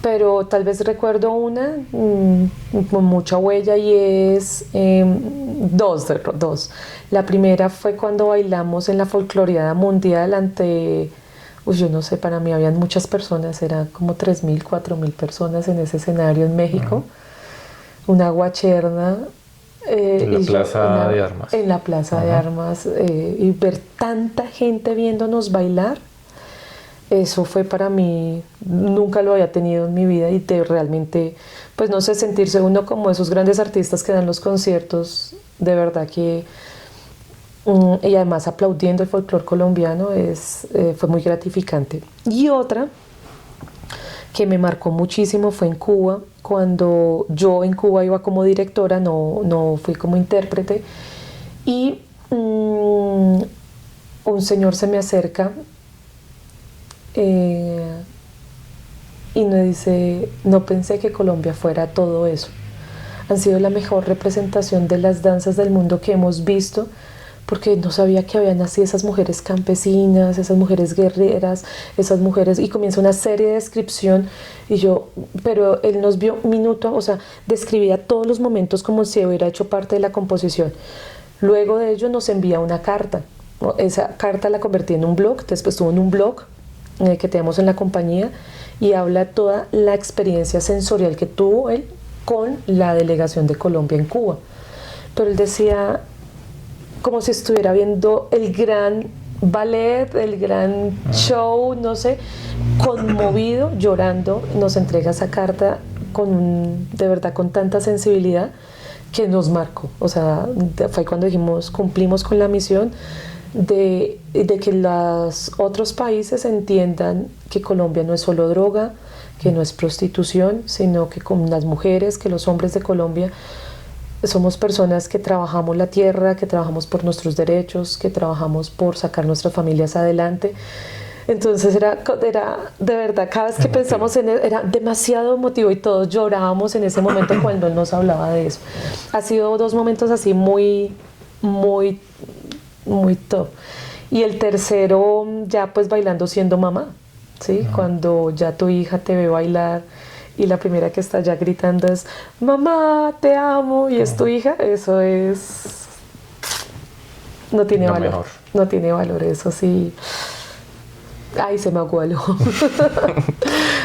pero tal vez recuerdo una con mucha huella y es dos. La primera fue cuando bailamos en la Folcloriada Mundial ante, yo no sé, para mí habían muchas personas, eran como 3.000, 4.000 personas en ese escenario en México, una guacherna. En la Plaza de Armas. En la Plaza de Armas, y ver tanta gente viéndonos bailar, eso fue para mí, nunca lo había tenido en mi vida y de realmente, pues no sé, sentirse uno como esos grandes artistas que dan los conciertos, de verdad que, y además aplaudiendo el folclore colombiano, fue muy gratificante. Y otra que me marcó muchísimo fue en Cuba, cuando yo en Cuba iba como directora, no fui como intérprete, y un señor se me acerca y me dice, no pensé que Colombia fuera todo eso. Han sido la mejor representación de las danzas del mundo que hemos visto, porque no sabía que habían así esas mujeres campesinas, esas mujeres guerreras, esas mujeres, y comienza una serie de descripción, pero él nos vio minuto, o sea, describía todos los momentos como si hubiera hecho parte de la composición. Luego de ello nos envía una carta, esa carta la convertí en un blog, después estuvo en un blog que tenemos en la compañía, y habla toda la experiencia sensorial que tuvo él con la delegación de Colombia en Cuba. Pero él decía, como si estuviera viendo el gran ballet, el gran show, no sé, conmovido, llorando, nos entrega esa carta de verdad con tanta sensibilidad que nos marcó. O sea, fue cuando dijimos, cumplimos con la misión de que los otros países entiendan que Colombia no es solo droga, que no es prostitución, sino que con las mujeres, que los hombres de Colombia somos personas que trabajamos la tierra, que trabajamos por nuestros derechos, que trabajamos por sacar nuestras familias adelante. Entonces era de verdad, cada vez que pensamos en él, era demasiado emotivo y todos llorábamos en ese momento cuando él nos hablaba de eso. Ha sido 2 momentos así muy top. Y el tercero, ya pues bailando siendo mamá, ¿sí? Cuando ya tu hija te ve bailar y la primera que está ya gritando es mamá, te amo, y es tu hija, eso es... no tiene valor. Mejor. No tiene valor, eso sí. Ay, se me aguó el ojo.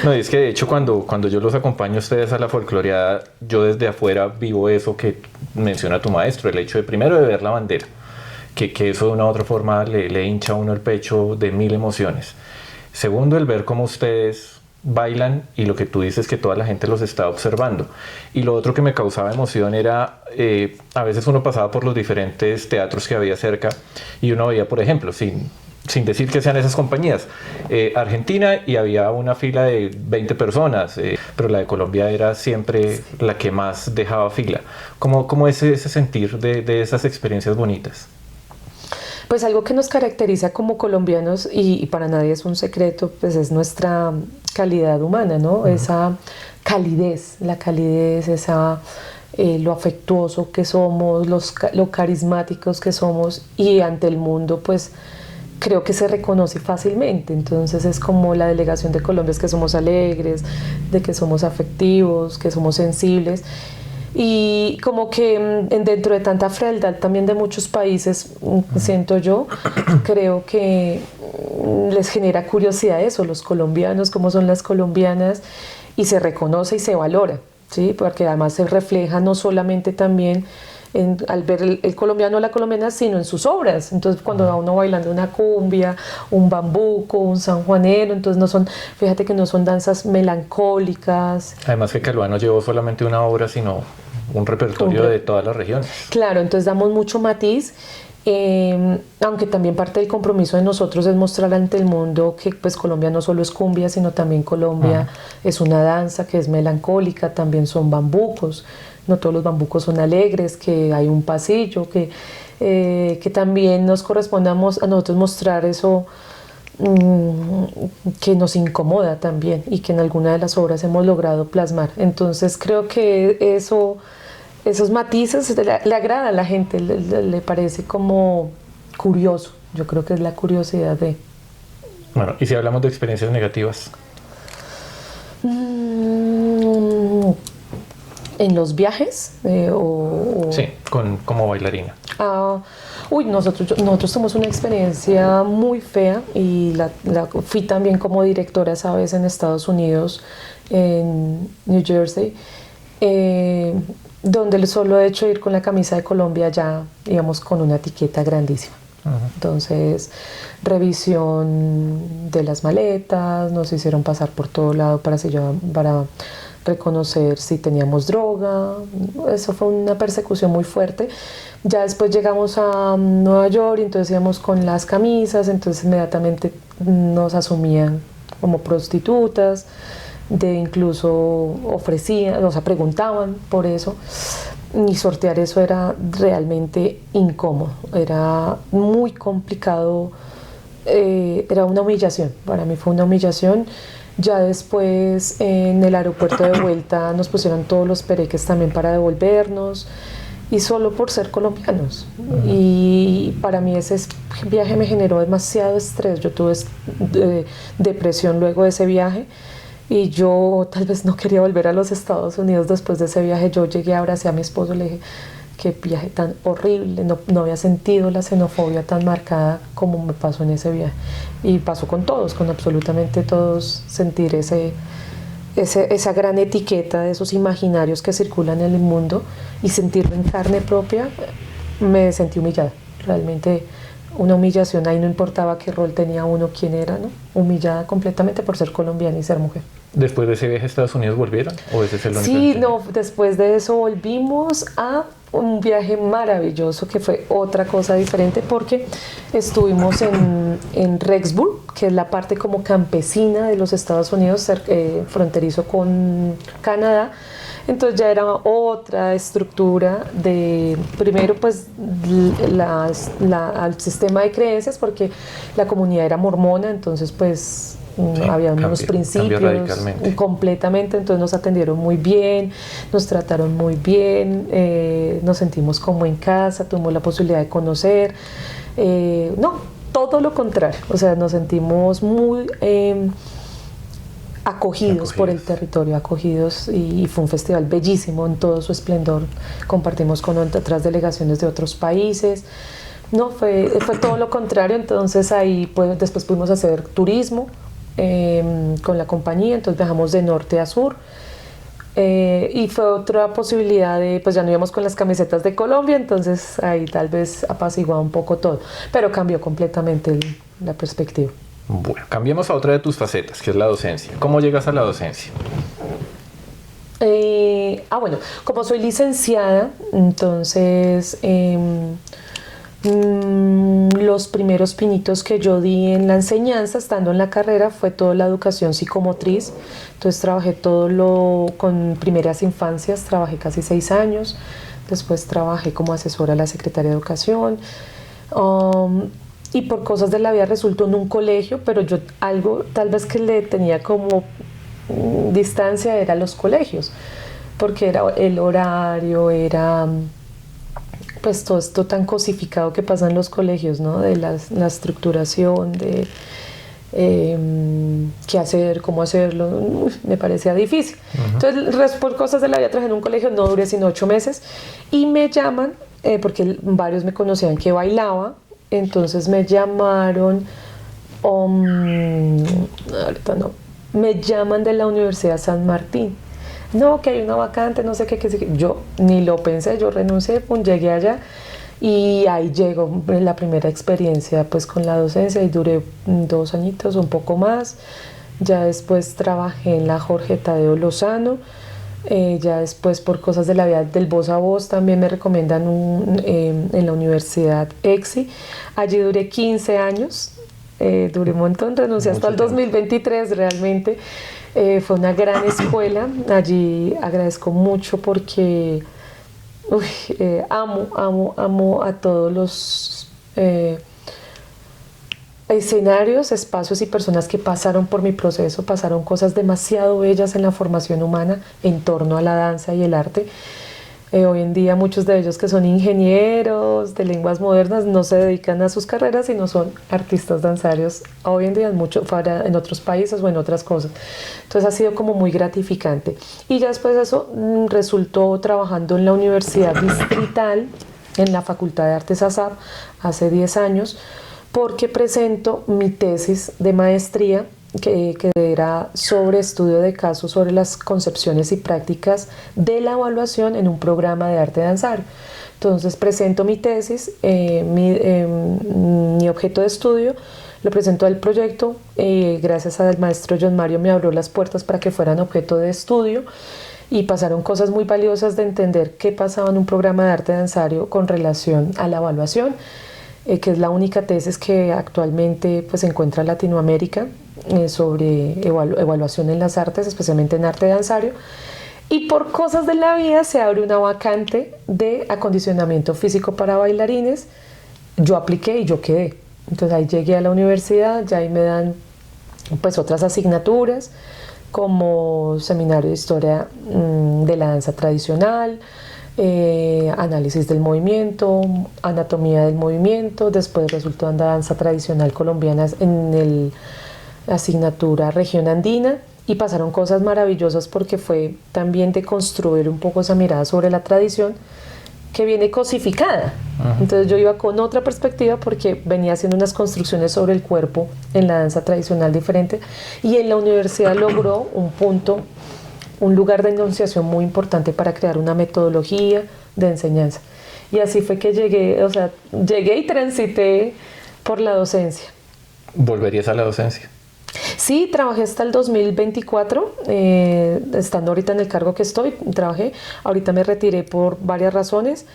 No, es que de hecho cuando yo los acompaño a ustedes a la folcloreada, yo desde afuera vivo eso que menciona tu maestro, el hecho de primero de ver la bandera, que eso de una u otra forma le hincha a uno el pecho de 1000 emociones. Segundo, el ver cómo ustedes bailan y lo que tú dices, que toda la gente los está observando. Y lo otro que me causaba emoción era, a veces uno pasaba por los diferentes teatros que había cerca y uno veía, por ejemplo, sin decir que sean esas compañías, Argentina, y había una fila de 20 personas, pero la de Colombia era siempre la que más dejaba fila. ¿Cómo es ese sentir de esas experiencias bonitas? Pues algo que nos caracteriza como colombianos, y para nadie es un secreto, pues es nuestra calidad humana, ¿no? Esa calidez, la calidez, lo afectuoso que somos, lo carismáticos que somos, y ante el mundo, pues creo que se reconoce fácilmente. Entonces es como la delegación de Colombia, es que somos alegres, de que somos afectivos, que somos sensibles. Y como que dentro de tanta frialdad también de muchos países, siento yo, creo que les genera curiosidad eso, los colombianos, cómo son las colombianas, y se reconoce y se valora, ¿sí? Porque además se refleja no solamente también al ver el colombiano o la colombiana, sino en sus obras. Entonces cuando va uno bailando una cumbia, un bambuco, un sanjuanero, entonces fíjate que no son danzas melancólicas. Además que Calva no llevó solamente una obra, sino un repertorio de todas las regiones. Claro, entonces damos mucho matiz, aunque también parte del compromiso de nosotros es mostrar ante el mundo que pues Colombia no solo es cumbia, sino también Colombia es una danza que es melancólica, también son bambucos, no todos los bambucos son alegres, que hay un pasillo, que también nos corresponde a nosotros mostrar eso que nos incomoda también y que en alguna de las obras hemos logrado plasmar. Entonces creo que esos matices le agrada a la gente, le parece como curioso. Yo creo que es la curiosidad de... Bueno, ¿y si hablamos de experiencias negativas? ¿En los viajes? Sí, como bailarina. Nosotros tuvimos una experiencia muy fea y fui también como directora esa vez en Estados Unidos, en New Jersey, donde el solo hecho de ir con la camisa de Colombia ya íbamos con una etiqueta grandísima. Entonces, revisión de las maletas, nos hicieron pasar por todo lado para reconocer si teníamos droga. Eso fue una persecución muy fuerte. Ya después llegamos a Nueva York y entonces íbamos con las camisas, entonces inmediatamente nos asumían como prostitutas, incluso ofrecían, o sea, preguntaban por eso. Y sortear eso era realmente incómodo, era muy complicado, era una humillación, para mí fue una humillación. Ya después en el aeropuerto de vuelta nos pusieron todos los pereques también para devolvernos, y solo por ser colombianos. Y para mí ese viaje me generó demasiado estrés, yo tuve depresión luego de ese viaje. Y yo tal vez no quería volver a los Estados Unidos después de ese viaje. Yo llegué, abracé a mi esposo y le dije, qué viaje tan horrible, no había sentido la xenofobia tan marcada como me pasó en ese viaje. Y pasó con todos, con absolutamente todos, sentir esa gran etiqueta de esos imaginarios que circulan en el mundo y sentirlo en carne propia. Me sentí humillada, realmente una humillación. Ahí no importaba qué rol tenía uno, quién era, ¿no? Humillada completamente por ser colombiana y ser mujer. ¿Después de ese viaje a Estados Unidos volvieron? ¿O ese es el único? Sí, no, después de eso volvimos a un viaje maravilloso que fue otra cosa diferente, porque estuvimos en Rexburg, que es la parte como campesina de los Estados Unidos, fronterizo con Canadá. Entonces ya era otra estructura de, primero pues al sistema de creencias, porque la comunidad era mormona, entonces pues sí, había unos principios completamente. Entonces nos atendieron muy bien, nos trataron muy bien, nos sentimos como en casa, tuvimos la posibilidad de conocer, no, todo lo contrario, o sea, nos sentimos muy acogidos por el territorio, acogidos, y fue un festival bellísimo en todo su esplendor. Compartimos con otras delegaciones de otros países. No, fue todo lo contrario. Entonces ahí pues, después pudimos hacer turismo con la compañía, entonces viajamos de norte a sur. Y fue otra posibilidad de, pues ya no íbamos con las camisetas de Colombia, entonces ahí tal vez apaciguaba un poco todo, pero cambió completamente la perspectiva. Bueno, cambiemos a otra de tus facetas, que es la docencia. ¿Cómo llegas a la docencia? Bueno, como soy licenciada, entonces los primeros pinitos que yo di en la enseñanza, estando en la carrera, fue toda la educación psicomotriz. Entonces trabajé con primeras infancias, trabajé casi 6 años. Después trabajé como asesora a la Secretaría de Educación. Y por cosas de la vida resultó en un colegio, pero yo algo tal vez que le tenía como distancia era los colegios, porque era el horario, era pues todo esto tan cosificado que pasa en los colegios, ¿no? De la estructuración, de qué hacer, cómo hacerlo, me parecía difícil. Entonces, por cosas de la vida trabajé en un colegio, no duré sino 8 meses, y me llaman, porque varios me conocían que bailaba. Entonces me llamaron, ahorita no, me llaman de la Universidad San Martín. No, que hay una vacante, no sé qué. Yo ni lo pensé, yo renuncié, llegué allá y ahí llegó la primera experiencia pues con la docencia, y duré 2 añitos, un poco más. Ya después trabajé en la Jorge Tadeo Lozano. Ya después, por cosas de la vida del voz a voz, también me recomiendan en la Universidad EXI. Allí duré 15 años, duré un montón, renuncié hasta el 2023 realmente. Fue una gran escuela, allí agradezco mucho porque amo a todos los escenarios, espacios y personas que pasaron por mi proceso, pasaron cosas demasiado bellas en la formación humana en torno a la danza y el arte. Hoy en día muchos de ellos que son ingenieros de lenguas modernas no se dedican a sus carreras, sino son artistas danzarios hoy en día en otros países o en otras cosas. Entonces ha sido como muy gratificante. Y ya después de eso resultó trabajando en la Universidad Distrital, en la Facultad de Artes ASAP, hace 10 años, porque presento mi tesis de maestría que era sobre estudio de casos sobre las concepciones y prácticas de la evaluación en un programa de arte danzario. Entonces presento mi tesis, mi objeto de estudio, lo presento al proyecto, gracias al maestro John Mario me abrió las puertas para que fueran objeto de estudio y pasaron cosas muy valiosas de entender qué pasaba en un programa de arte danzario con relación a la evaluación, que es la única tesis que actualmente pues, se encuentra en Latinoamérica sobre evaluación en las artes, especialmente en arte danzario. Y por cosas de la vida se abre una vacante de acondicionamiento físico para bailarines. Yo apliqué y yo quedé. Entonces ahí llegué a la universidad, ya ahí me dan pues otras asignaturas como seminario de historia de la danza tradicional, análisis del movimiento, anatomía del movimiento. Después resultó en danza tradicional colombiana en la asignatura región andina, y pasaron cosas maravillosas porque fue también de construir un poco esa mirada sobre la tradición que viene cosificada. Entonces yo iba con otra perspectiva porque venía haciendo unas construcciones sobre el cuerpo en la danza tradicional diferente, y en la universidad logró un lugar de enunciación muy importante para crear una metodología de enseñanza. Y así fue que llegué y transité por la docencia. ¿Volverías a la docencia? Sí, trabajé hasta el 2024, estando ahorita en el cargo que estoy, trabajé. Ahorita me retiré por varias razones,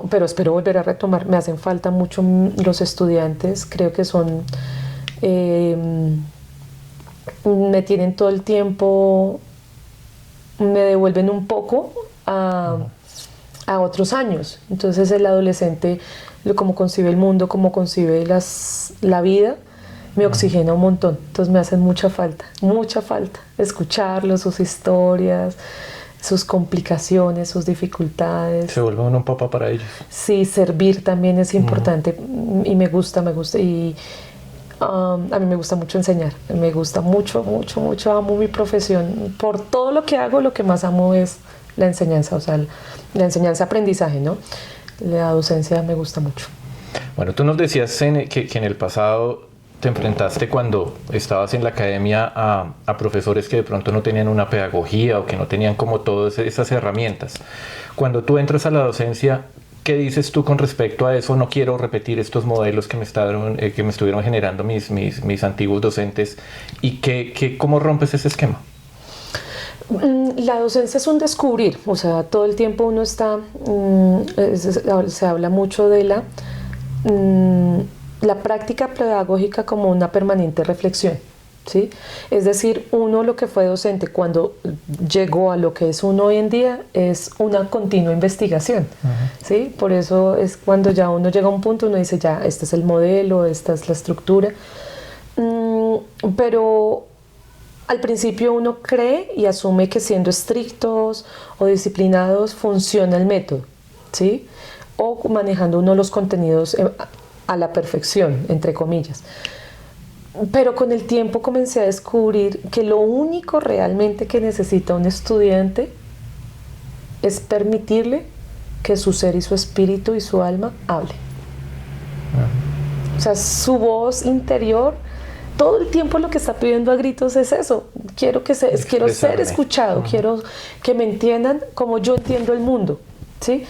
pero espero volver a retomar. Me hacen falta mucho los estudiantes, creo que son... me tienen todo el tiempo, me devuelven un poco a otros años. Entonces el adolescente, cómo concibe el mundo, cómo concibe la vida, me oxigena un montón. Entonces me hacen mucha falta escucharlos, sus historias, sus complicaciones, sus dificultades. Se vuelve uno un papá para ellos. Sí, servir también es importante y me gusta y a mí me gusta mucho enseñar, me gusta mucho, amo mi profesión. Por todo lo que hago, lo que más amo es la enseñanza, la enseñanza-aprendizaje, ¿no? La docencia me gusta mucho. Bueno, tú nos decías que en el pasado te enfrentaste cuando estabas en la academia a profesores que de pronto no tenían una pedagogía o que no tenían como todas esas herramientas. Cuando tú entras a la docencia, ¿qué dices tú con respecto a eso? No quiero repetir estos modelos que me estuvieron generando mis antiguos docentes. ¿Y cómo rompes ese esquema? La docencia es un descubrir, todo el tiempo uno está, se habla mucho de la práctica pedagógica como una permanente reflexión, ¿sí? Es decir, uno lo que fue docente cuando llegó a lo que es uno hoy en día es una continua investigación, ¿sí? Por eso es cuando ya uno llega a un punto, uno dice ya, este es el modelo, esta es la estructura, pero al principio uno cree y asume que siendo estrictos o disciplinados funciona el método, ¿sí? O manejando uno los contenidos a la perfección, entre comillas. Pero con el tiempo comencé a descubrir que lo único realmente que necesita un estudiante es permitirle que su ser y su espíritu y su alma hable. Su voz interior, todo el tiempo lo que está pidiendo a gritos es eso. Quiero ser escuchado, quiero que me entiendan como yo entiendo el mundo, ¿sí?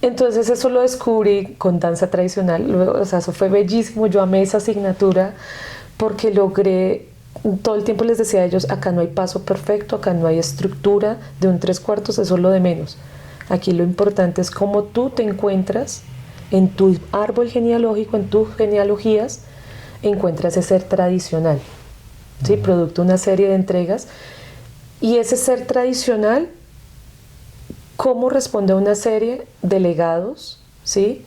Entonces eso lo descubrí con danza tradicional, eso fue bellísimo, yo amé esa asignatura porque logré, todo el tiempo les decía a ellos, acá no hay paso perfecto, acá no hay estructura de un 3/4, eso es lo de menos. Aquí lo importante es cómo tú te encuentras en tu árbol genealógico, en tus genealogías, encuentras ese ser tradicional, ¿sí? Producto de una serie de entregas, y ese ser tradicional, cómo responde a una serie de legados, ¿sí?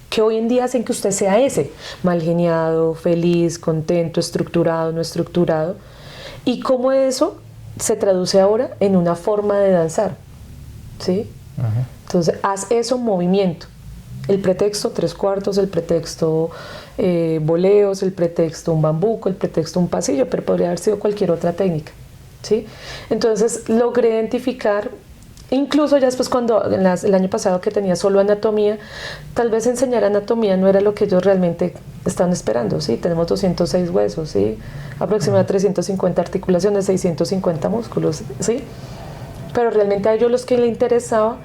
Que hoy en día hacen que usted sea ese, mal geniado, feliz, contento, estructurado, no estructurado, y cómo eso se traduce ahora en una forma de danzar, ¿sí? Entonces, haz eso movimiento. El pretexto 3/4, el pretexto boleos, el pretexto un bambuco, el pretexto un pasillo, pero podría haber sido cualquier otra técnica, ¿sí? Entonces, logré identificar Incluso ya después cuando el año pasado que tenía solo anatomía, tal vez enseñar anatomía no era lo que ellos realmente estaban esperando, ¿sí? Tenemos 206 huesos, ¿sí? Aproximadamente 350 articulaciones, 650 músculos, ¿sí? Pero realmente a ellos los que les interesaba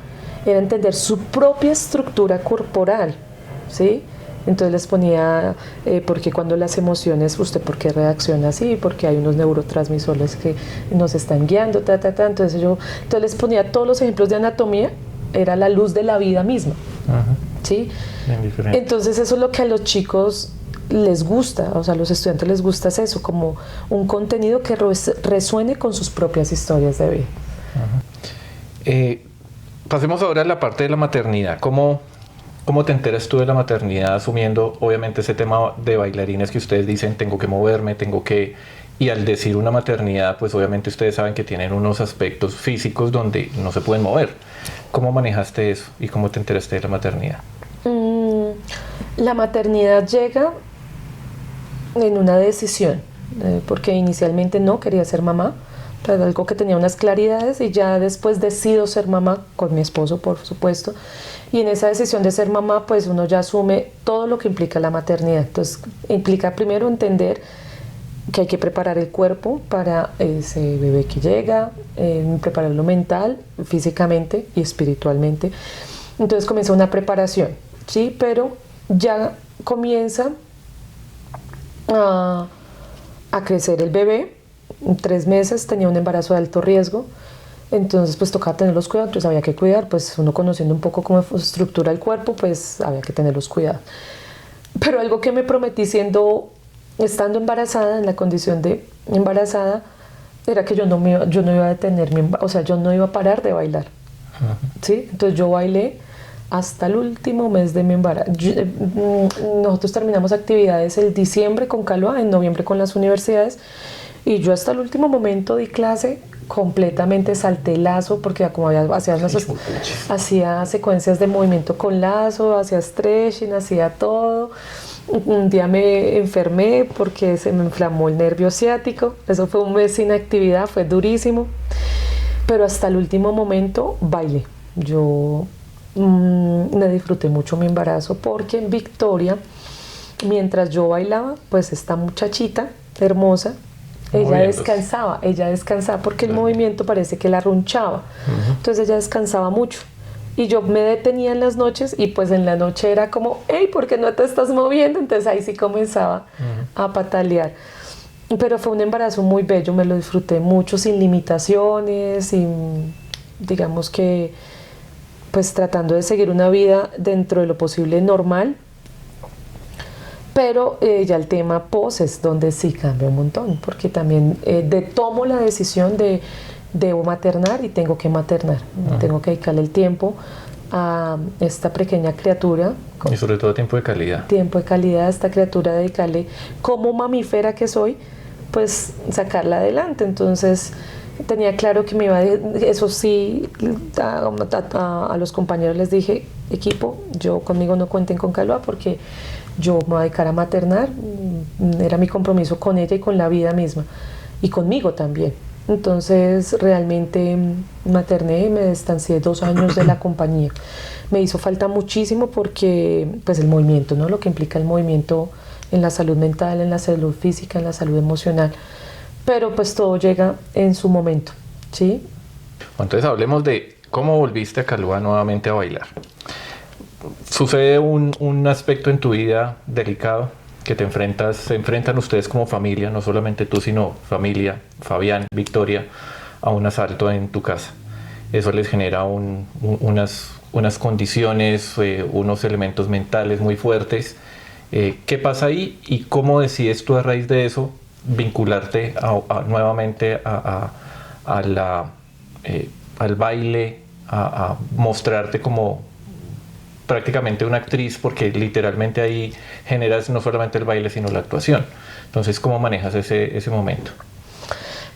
era entender su propia estructura corporal, ¿sí? Entonces les ponía, porque cuando las emociones, usted por qué reacciona así, porque hay unos neurotransmisores que nos están guiando, Entonces entonces les ponía todos los ejemplos de anatomía, era la luz de la vida misma, ¿sí? Entonces eso es lo que a los chicos les gusta, o sea, a los estudiantes les gusta es eso, como un contenido que resuene con sus propias historias de vida. Pasemos ahora a la parte de la maternidad. ¿Cómo te enteras tú de la maternidad, asumiendo obviamente ese tema de bailarines que ustedes dicen tengo que moverme, y al decir una maternidad, pues obviamente ustedes saben que tienen unos aspectos físicos donde no se pueden mover? ¿Cómo manejaste eso y cómo te enteraste de la maternidad? La maternidad llega en una decisión, porque inicialmente no quería ser mamá, pero algo que tenía unas claridades, y ya después decido ser mamá con mi esposo, por supuesto, y en esa decisión de ser mamá pues uno ya asume todo lo que implica la maternidad. Entonces implica primero entender que hay que preparar el cuerpo para ese bebé que llega, prepararlo mental, físicamente y espiritualmente. Entonces comienza una preparación, ¿sí? Pero ya comienza a crecer el bebé. En 3 meses tenía un embarazo de alto riesgo, entonces pues tocaba tener los cuidados, pues había que cuidar, pues uno conociendo un poco cómo estructura el cuerpo, pues había que tener los cuidados. Pero algo que me prometí estando embarazada, en la condición de embarazada, era que yo no iba a detenerme, o sea, yo no iba a parar de bailar, ¿sí? Entonces yo bailé hasta el último mes de mi embarazo. Nosotros terminamos actividades el diciembre con Caloa, en noviembre con las universidades, y yo hasta el último momento di clase completamente, salté lazo, porque como hacía secuencias de movimiento con lazo, hacía stretching, hacía todo. Un día me enfermé porque se me inflamó el nervio ciático. Eso fue un mes sin actividad, fue durísimo. Pero hasta el último momento bailé. Yo me disfruté mucho mi embarazo, porque en Victoria, mientras yo bailaba, pues esta muchachita hermosa, ella descansaba porque el movimiento parece que la arrunchaba. Entonces ella descansaba mucho. Y yo me detenía en las noches, y pues en la noche era como, hey, ¿por qué no te estás moviendo? Entonces ahí sí comenzaba a patalear. Pero fue un embarazo muy bello, me lo disfruté mucho, sin limitaciones, y digamos que pues tratando de seguir una vida dentro de lo posible normal. Pero ya el tema pos es donde sí cambia un montón, porque también tomo la decisión de debo maternar, y tengo que maternar. Tengo que dedicarle el tiempo a esta pequeña criatura. Y sobre todo tiempo de calidad. Tiempo de calidad a esta criatura, dedicarle, como mamífera que soy, pues sacarla adelante. Entonces tenía claro que me iba eso sí, a los compañeros les dije, equipo, conmigo no cuenten con Caloa, porque yo me voy a dedicar a maternar. Era mi compromiso con ella y con la vida misma, y conmigo también. Entonces realmente materné y me distancié 2 años de la compañía. Me hizo falta muchísimo, porque pues el movimiento, ¿no? Lo que implica el movimiento en la salud mental, en la salud física, en la salud emocional. Pero pues todo llega en su momento, ¿sí? Entonces hablemos de cómo volviste a Caloa nuevamente a bailar. Sucede un aspecto en tu vida delicado, que se enfrentan ustedes como familia, no solamente tú, sino familia, Fabián, Victoria, a un asalto en tu casa. Eso les genera unas condiciones, unos elementos mentales muy fuertes. ¿Qué pasa ahí y cómo decides tú, a raíz de eso, vincularte nuevamente al baile, a mostrarte como prácticamente una actriz, porque literalmente ahí generas no solamente el baile, sino la actuación? Entonces, ¿cómo manejas ese momento?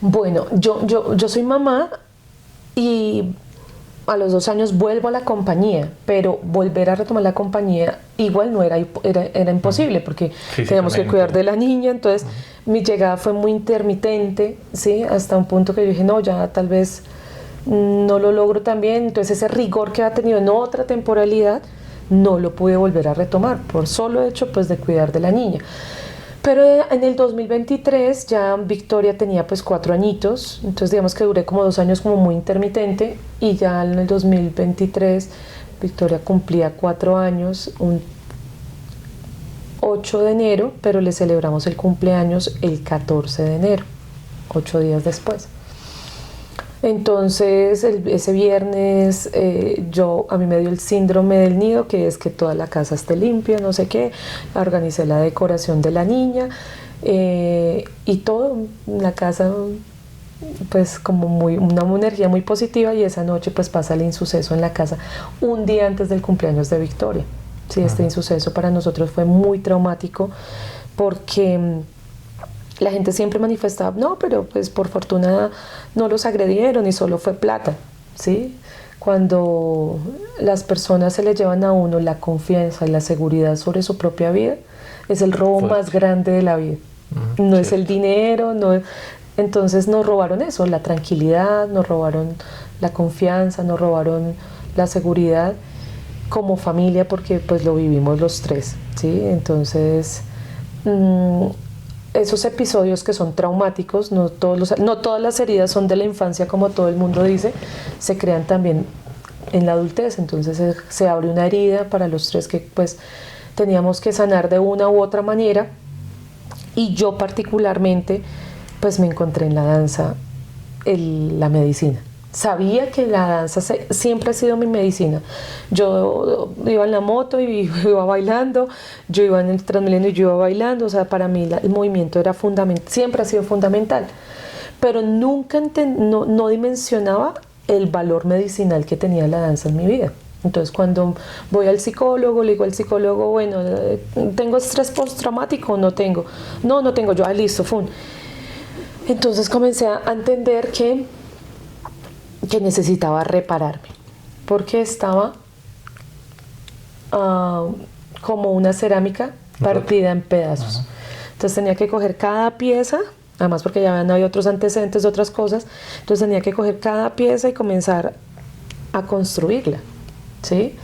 Bueno, yo soy mamá, y a los 2 años vuelvo a la compañía, pero volver a retomar la compañía igual no era imposible, porque teníamos que cuidar de la niña. Entonces mi llegada fue muy intermitente, ¿sí? Hasta un punto que yo dije, no, ya tal vez no lo logro tan bien, entonces ese rigor que ha tenido en otra temporalidad no lo pude volver a retomar por solo hecho pues de cuidar de la niña. Pero en el 2023 ya Victoria tenía pues 4 añitos, entonces digamos que duré como 2 años como muy intermitente, y ya en el 2023 Victoria cumplía 4 años, un 8 de enero, pero le celebramos el cumpleaños el 14 de enero, 8 días después. Entonces ese viernes a mí me dio el síndrome del nido, que es que toda la casa esté limpia, no sé qué. Organicé la decoración de la niña y todo, la casa pues como una energía muy positiva, y esa noche pues pasa el insuceso en la casa un día antes del cumpleaños de Victoria. Sí, este insuceso para nosotros fue muy traumático porque la gente siempre manifestaba, no, pero pues por fortuna no los agredieron y solo fue plata, ¿sí? Cuando las personas se le llevan a uno la confianza y la seguridad sobre su propia vida, es el robo más grande de la vida. No es el dinero, no es... Entonces nos robaron eso, la tranquilidad, nos robaron la confianza, nos robaron la seguridad como familia, porque pues lo vivimos los tres, ¿sí? Entonces esos episodios que son traumáticos, no todas las heridas son de la infancia como todo el mundo dice, se crean también en la adultez. Entonces se abre una herida para los tres que pues teníamos que sanar de una u otra manera, y yo particularmente pues me encontré en la danza la medicina. Sabía que la danza siempre ha sido mi medicina. Yo iba en la moto y iba bailando, yo iba en el Transmilenio y yo iba bailando, o sea, para mí el movimiento era fundamental, siempre ha sido fundamental, pero nunca no dimensionaba el valor medicinal que tenía la danza en mi vida. Entonces cuando voy al psicólogo, le digo al psicólogo, bueno, ¿tengo estrés postraumático o no tengo? No tengo. Yo, listo, fun. Entonces comencé a entender que necesitaba repararme, porque estaba como una cerámica partida en pedazos. Entonces tenía que coger cada pieza, además porque ya había otros antecedentes de otras cosas, entonces tenía que coger cada pieza y comenzar a construirla, ¿sí?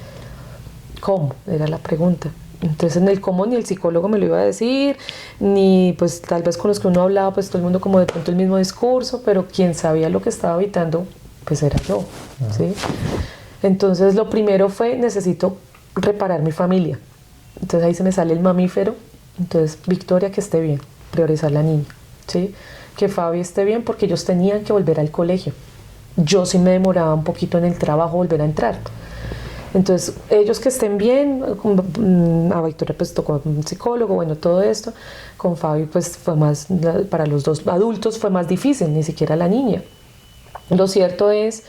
¿Cómo? Era la pregunta. Entonces en el cómo ni el psicólogo me lo iba a decir, ni pues tal vez con los que uno hablaba, pues todo el mundo como de pronto el mismo discurso, pero quien sabía lo que estaba habitando pues era yo, ¿sí? Entonces lo primero fue, necesito reparar mi familia. Entonces ahí se me sale el mamífero. Entonces Victoria, que esté bien, priorizar la niña, ¿sí? Que Fabi esté bien, porque ellos tenían que volver al colegio. Yo sí me demoraba un poquito en el trabajo volver a entrar. Entonces ellos que estén bien, a Victoria pues tocó un psicólogo, bueno, todo esto. Con Fabi pues fue más, para los dos adultos fue más difícil, ni siquiera la niña. Lo cierto es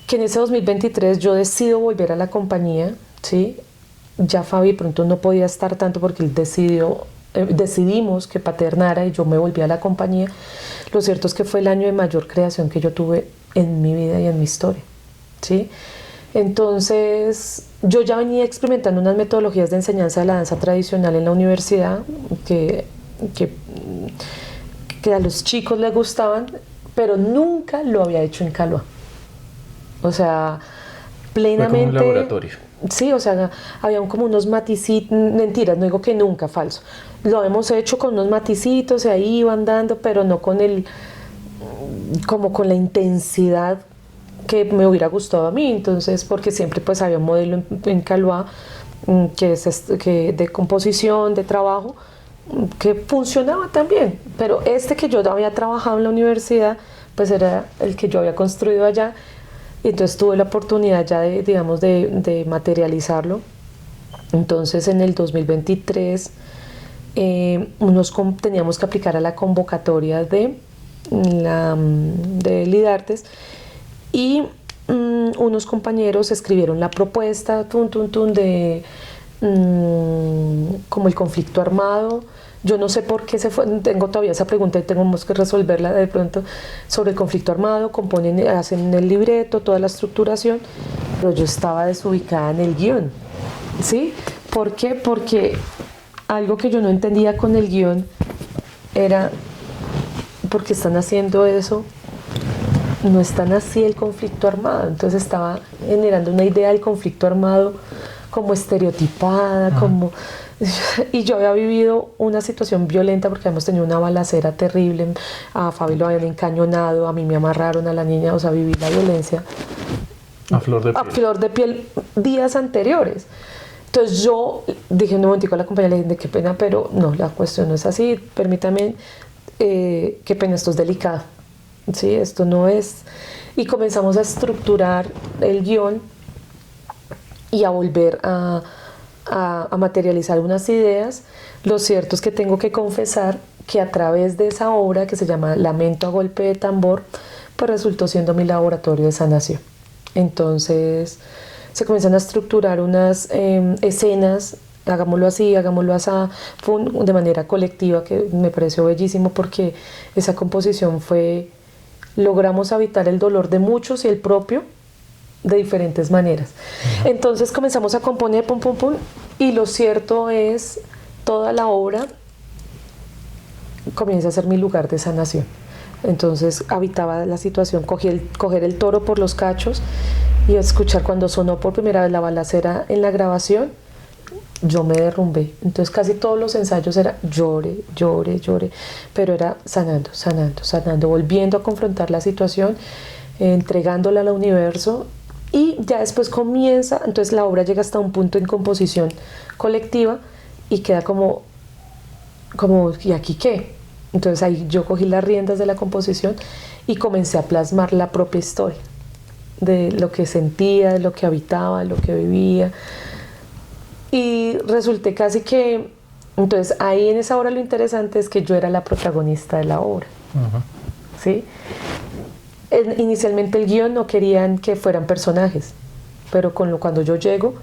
que en ese 2023 yo decido volver a la compañía, ¿sí? Ya Fabi pronto no podía estar tanto porque él decidimos que paternara y yo me volví a la compañía. Lo cierto es que fue el año de mayor creación que yo tuve en mi vida y en mi historia, ¿sí? Entonces yo ya venía experimentando unas metodologías de enseñanza de la danza tradicional en la universidad que a los chicos les gustaban, pero nunca lo había hecho en Caloa. O sea, plenamente... Fue como un laboratorio. Sí, o sea, había como unos maticitos, mentiras, no digo que nunca, falso. Lo hemos hecho con unos maticitos, y ahí iban dando, pero no con como con la intensidad que me hubiera gustado a mí. Entonces, porque siempre pues había un modelo en Caloa que de composición, de trabajo, que funcionaba también, pero que yo había trabajado en la universidad pues era el que yo había construido allá, y entonces tuve la oportunidad ya de materializarlo. Entonces en el 2023 teníamos que aplicar a la convocatoria de Lidartes, y unos compañeros escribieron la propuesta de como el conflicto armado. Yo no sé por qué se fue, tengo todavía esa pregunta y tenemos que resolverla de pronto, sobre el conflicto armado. Hacen el libreto, toda la estructuración, pero yo estaba desubicada en el guión, ¿sí? ¿Por qué? Porque algo que yo no entendía con el guión era, ¿por qué están haciendo eso no es tan así el conflicto armado. Entonces estaba generando una idea del conflicto armado como estereotipada, como... Y yo había vivido una situación violenta porque habíamos tenido una balacera terrible, a Fabi lo habían encañonado, a mí me amarraron, a la niña, o sea, viví la violencia a flor de piel. A flor de piel días anteriores. Entonces yo dije un momentico a la compañera, le dije, qué pena, pero no, la cuestión no es así, permítame, qué pena, esto es delicado, ¿sí? Esto no es... Y comenzamos a estructurar el guión y a volver a materializar unas ideas. Lo cierto es que tengo que confesar que a través de esa obra que se llama Lamento a golpe de tambor, pues resultó siendo mi laboratorio de sanación. Entonces se comienzan a estructurar unas escenas, hagámoslo así, hagámoslo así, de manera colectiva, que me pareció bellísimo porque esa composición fue, logramos habitar el dolor de muchos y el propio de diferentes maneras. Entonces comenzamos a componer, pum, pum, pum, y lo cierto es, toda la obra comienza a ser mi lugar de sanación. Entonces habitaba la situación, coger el toro por los cachos y escuchar cuando sonó por primera vez la balacera en la grabación, yo me derrumbé. Entonces casi todos los ensayos era llore, llore, llore, pero era sanando, sanando, sanando, volviendo a confrontar la situación, entregándola al universo. Y ya después comienza, entonces la obra llega hasta un punto en composición colectiva y queda como ¿y aquí qué? Entonces ahí yo cogí las riendas de la composición y comencé a plasmar la propia historia de lo que sentía, de lo que habitaba, de lo que vivía. Y resulté casi que, entonces ahí en esa obra lo interesante es que yo era la protagonista de la obra. ¿Sí? Inicialmente el guión no querían que fueran personajes, pero cuando yo llego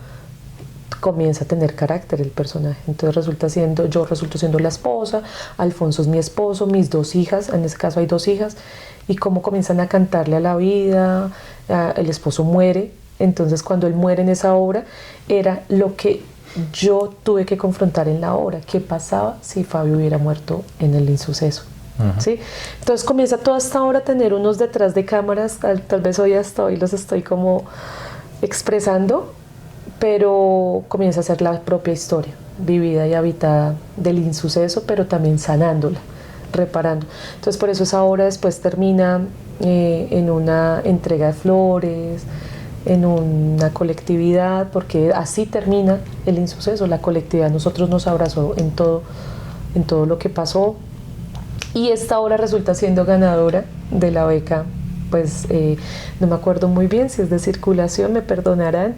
comienza a tener carácter el personaje. Entonces yo resulto siendo la esposa, Alfonso es mi esposo, mis 2 hijas, en ese caso hay 2 hijas, y cómo comienzan a cantarle a la vida, el esposo muere. Entonces cuando él muere en esa obra era lo que yo tuve que confrontar en la obra, qué pasaba si Fabio hubiera muerto en el insuceso. ¿Sí? Entonces comienza toda esta obra a tener unos detrás de cámaras, tal vez hoy los estoy como expresando, pero comienza a ser la propia historia, vivida y habitada del insuceso, pero también sanándola, reparando. Entonces por eso esa obra después termina en una entrega de flores, en una colectividad, porque así termina el insuceso, la colectividad. Nosotros nos abrazó en todo lo que pasó. Y esta obra resulta siendo ganadora de la beca, pues no me acuerdo muy bien si es de circulación, me perdonarán,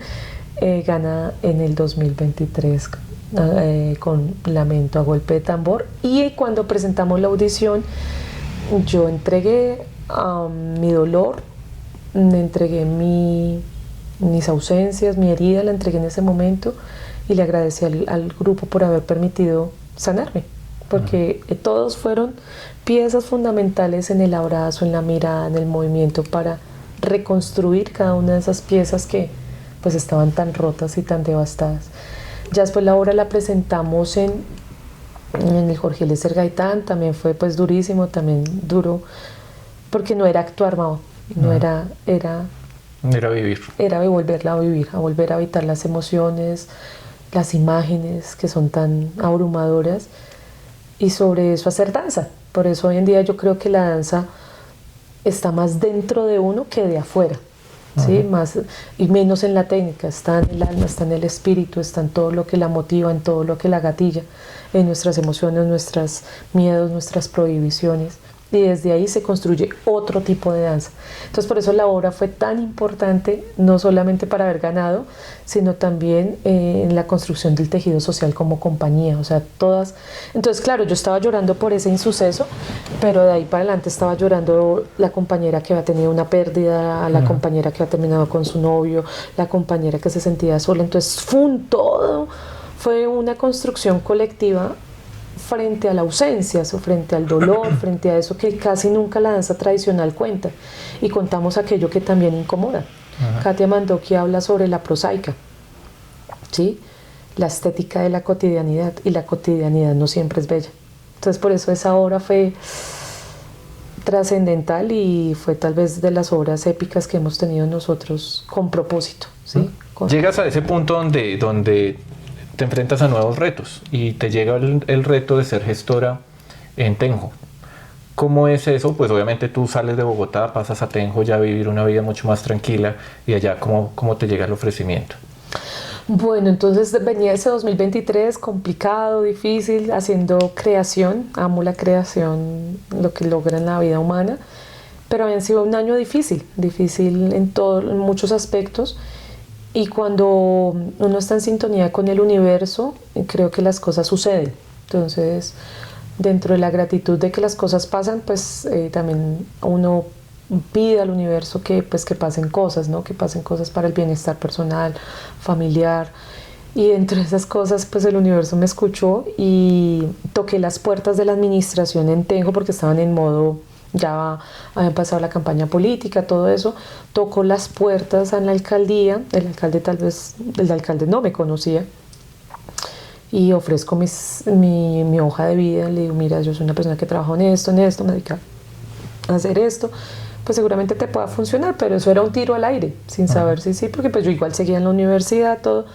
gana en el 2023 con Lamento a golpe de tambor. Y cuando presentamos la audición, yo entregué mi dolor, entregué mis ausencias, mi herida, la entregué en ese momento y le agradecí al grupo por haber permitido sanarme. Porque todos fueron piezas fundamentales en el abrazo, en la mirada, en el movimiento para reconstruir cada una de esas piezas que pues estaban tan rotas y tan devastadas. Ya después la obra la presentamos en el Jorge Eliezer Gaitán, también fue pues durísimo, también duro, porque no era actuar, no era vivir. Era volverla a vivir, a volver a habitar las emociones, las imágenes que son tan abrumadoras. Y sobre eso hacer danza. Por eso hoy en día yo creo que la danza está más dentro de uno que de afuera, ¿sí? Más y menos en la técnica, está en el alma, está en el espíritu, está en todo lo que la motiva, en todo lo que la gatilla, en nuestras emociones, nuestros miedos, nuestras prohibiciones. Y desde ahí se construye otro tipo de danza. Entonces por eso la obra fue tan importante, no solamente para haber ganado, sino también en la construcción del tejido social como compañía. O sea, todas... Entonces claro, yo estaba llorando por ese insuceso, pero de ahí para adelante estaba llorando la compañera que había tenido una pérdida, la compañera que había terminado con su novio, la compañera que se sentía sola. Entonces fue una construcción colectiva frente a la ausencia, frente al dolor, frente a eso que casi nunca la danza tradicional cuenta, y contamos aquello que también incomoda. Katia Mandoki habla sobre la prosaica, ¿sí? La estética de la cotidianidad, y la cotidianidad no siempre es bella. Entonces por eso esa obra fue trascendental y fue tal vez de las obras épicas que hemos tenido nosotros con propósito, ¿sí? Llegas a ese punto donde te enfrentas a nuevos retos y te llega el reto de ser gestora en Tenjo. ¿Cómo es eso? Pues obviamente tú sales de Bogotá, pasas a Tenjo ya a vivir una vida mucho más tranquila y allá ¿cómo te llega el ofrecimiento? Bueno, entonces venía ese 2023 complicado, difícil, haciendo creación, amo la creación, lo que logra en la vida humana, pero había sido un año difícil en muchos aspectos, y cuando uno está en sintonía con el universo, creo que las cosas suceden. Entonces, dentro de la gratitud de que las cosas pasan, pues también uno pide al universo que pasen cosas, ¿no? Que pasen cosas para el bienestar personal, familiar. Y entre esas cosas, pues el universo me escuchó y toqué las puertas de la administración en Tenjo porque estaban en modo, ya habían pasado la campaña política, todo eso. Tocó las puertas en la alcaldía, el alcalde no me conocía. Y ofrezco mi hoja de vida, le digo, mira, yo soy una persona que trabaja en esto, me dedico a hacer esto, pues seguramente te pueda funcionar, pero eso era un tiro al aire, sin saber si sí, porque pues yo igual seguía en la universidad, todo.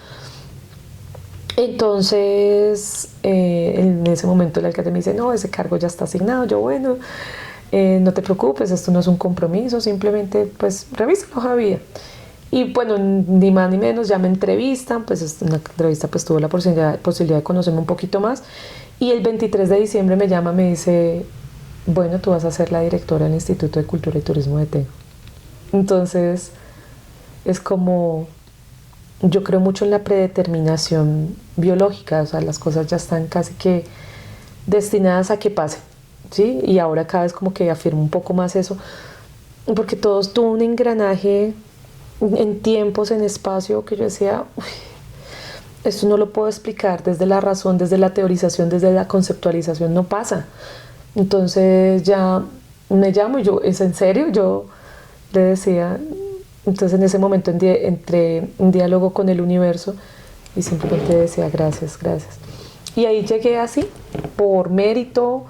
Entonces, en ese momento el alcalde me dice, no, ese cargo ya está asignado. Yo, bueno, no te preocupes, esto no es un compromiso, simplemente pues revisa la hoja de vida. Y bueno, ni más ni menos, ya me entrevistan, pues una entrevista pues tuvo la posibilidad de conocerme un poquito más, y el 23 de diciembre me llama, me dice, bueno, tú vas a ser la directora del Instituto de Cultura y Turismo de Tenjo. Entonces, es como, yo creo mucho en la predeterminación biológica, o sea, las cosas ya están casi que destinadas a que pasen, ¿sí? Y ahora cada vez como que afirmo un poco más eso, porque todo tuvo un engranaje en tiempos, en espacio, que yo decía, uy, esto no lo puedo explicar desde la razón, desde la teorización, desde la conceptualización, no pasa. Entonces ya me llamo y yo, ¿es en serio? Yo le decía, entonces en ese momento entré en diálogo con el universo y simplemente decía gracias, gracias. Y ahí llegué así, por mérito,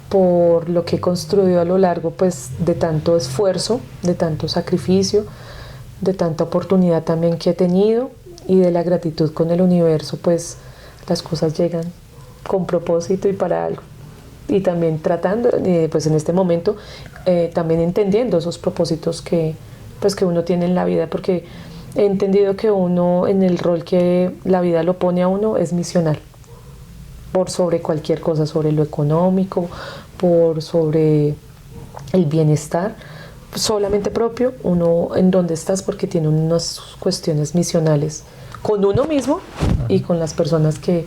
por lo que he construido a lo largo pues, de tanto esfuerzo, de tanto sacrificio, de tanta oportunidad también que he tenido, y de la gratitud con el universo, pues las cosas llegan con propósito y para algo. Y también tratando, pues en este momento, también entendiendo esos propósitos que uno tiene en la vida, porque he entendido que uno, en el rol que la vida lo pone a uno, es misional, por sobre cualquier cosa, sobre lo económico, sobre el bienestar solamente propio, uno en donde estás, porque tiene unas cuestiones misionales con uno mismo y con las personas que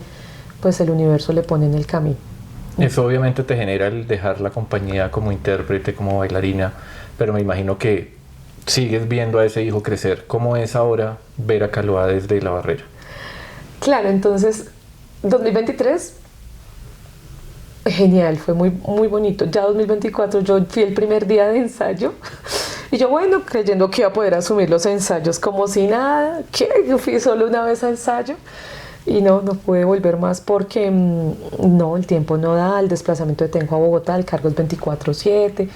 pues el universo le pone en el camino. Eso obviamente te genera el dejar la compañía como intérprete, como bailarina, pero me imagino que sigues viendo a ese hijo crecer. ¿Cómo es ahora ver a Caloa desde la barrera? Claro, entonces 2023 genial, fue muy, muy bonito. Ya 2024 yo fui el primer día de ensayo y yo, bueno, creyendo que iba a poder asumir los ensayos como si nada, que yo fui solo una vez a ensayo y no pude volver más porque no, el tiempo no da, el desplazamiento de Tenjo a Bogotá, el cargo es 24/7.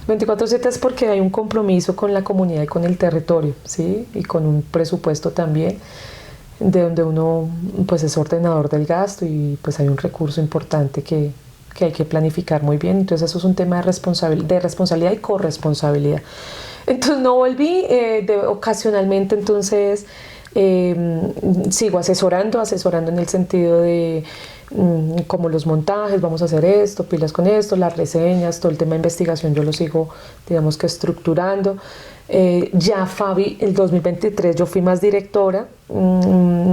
24/7 es porque hay un compromiso con la comunidad y con el territorio, ¿sí? Y con un presupuesto también, de donde uno pues es ordenador del gasto y pues hay un recurso importante que hay que planificar muy bien. Entonces eso es un tema de responsabilidad y corresponsabilidad. Entonces no volví, ocasionalmente entonces sigo asesorando en el sentido de como los montajes, vamos a hacer esto, pilas con esto, las reseñas, todo el tema de investigación yo lo sigo, digamos que estructurando. Ya Fabi, el 2023 yo fui más directora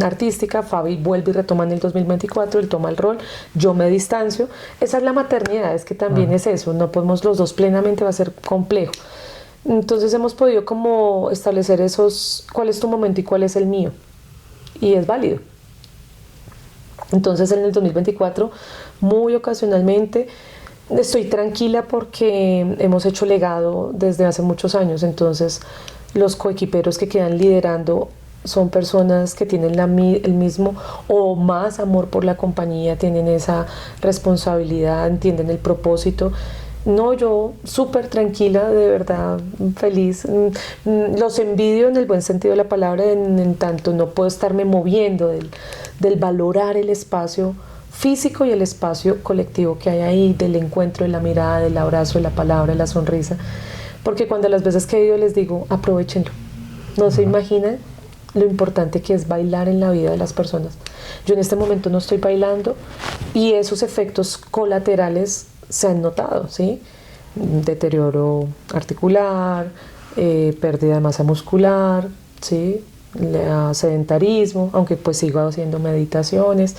artística, Fabi vuelve y retoma en el 2024, él toma el rol, yo me distancio. Esa es la maternidad, es que también es eso, no podemos los dos plenamente, va a ser complejo. Entonces hemos podido como establecer cuál es tu momento y cuál es el mío, y es válido. Entonces en el 2024, muy ocasionalmente, estoy tranquila porque hemos hecho legado desde hace muchos años. Entonces los coequiperos que quedan liderando son personas que tienen el mismo o más amor por la compañía, tienen esa responsabilidad, entienden el propósito No, yo súper tranquila, de verdad, feliz. Los envidio en el buen sentido de la palabra, en tanto no puedo estarme moviendo del valorar el espacio físico y el espacio colectivo que hay ahí, del encuentro, de la mirada, del abrazo, de la palabra, de la sonrisa. Porque cuando las veces que he ido les digo, aprovechenlo. No se imaginan lo importante que es bailar en la vida de las personas. Yo en este momento no estoy bailando y esos efectos colaterales se han notado, ¿sí? Deterioro articular, pérdida de masa muscular, ¿sí? Sedentarismo, aunque pues sigo haciendo meditaciones,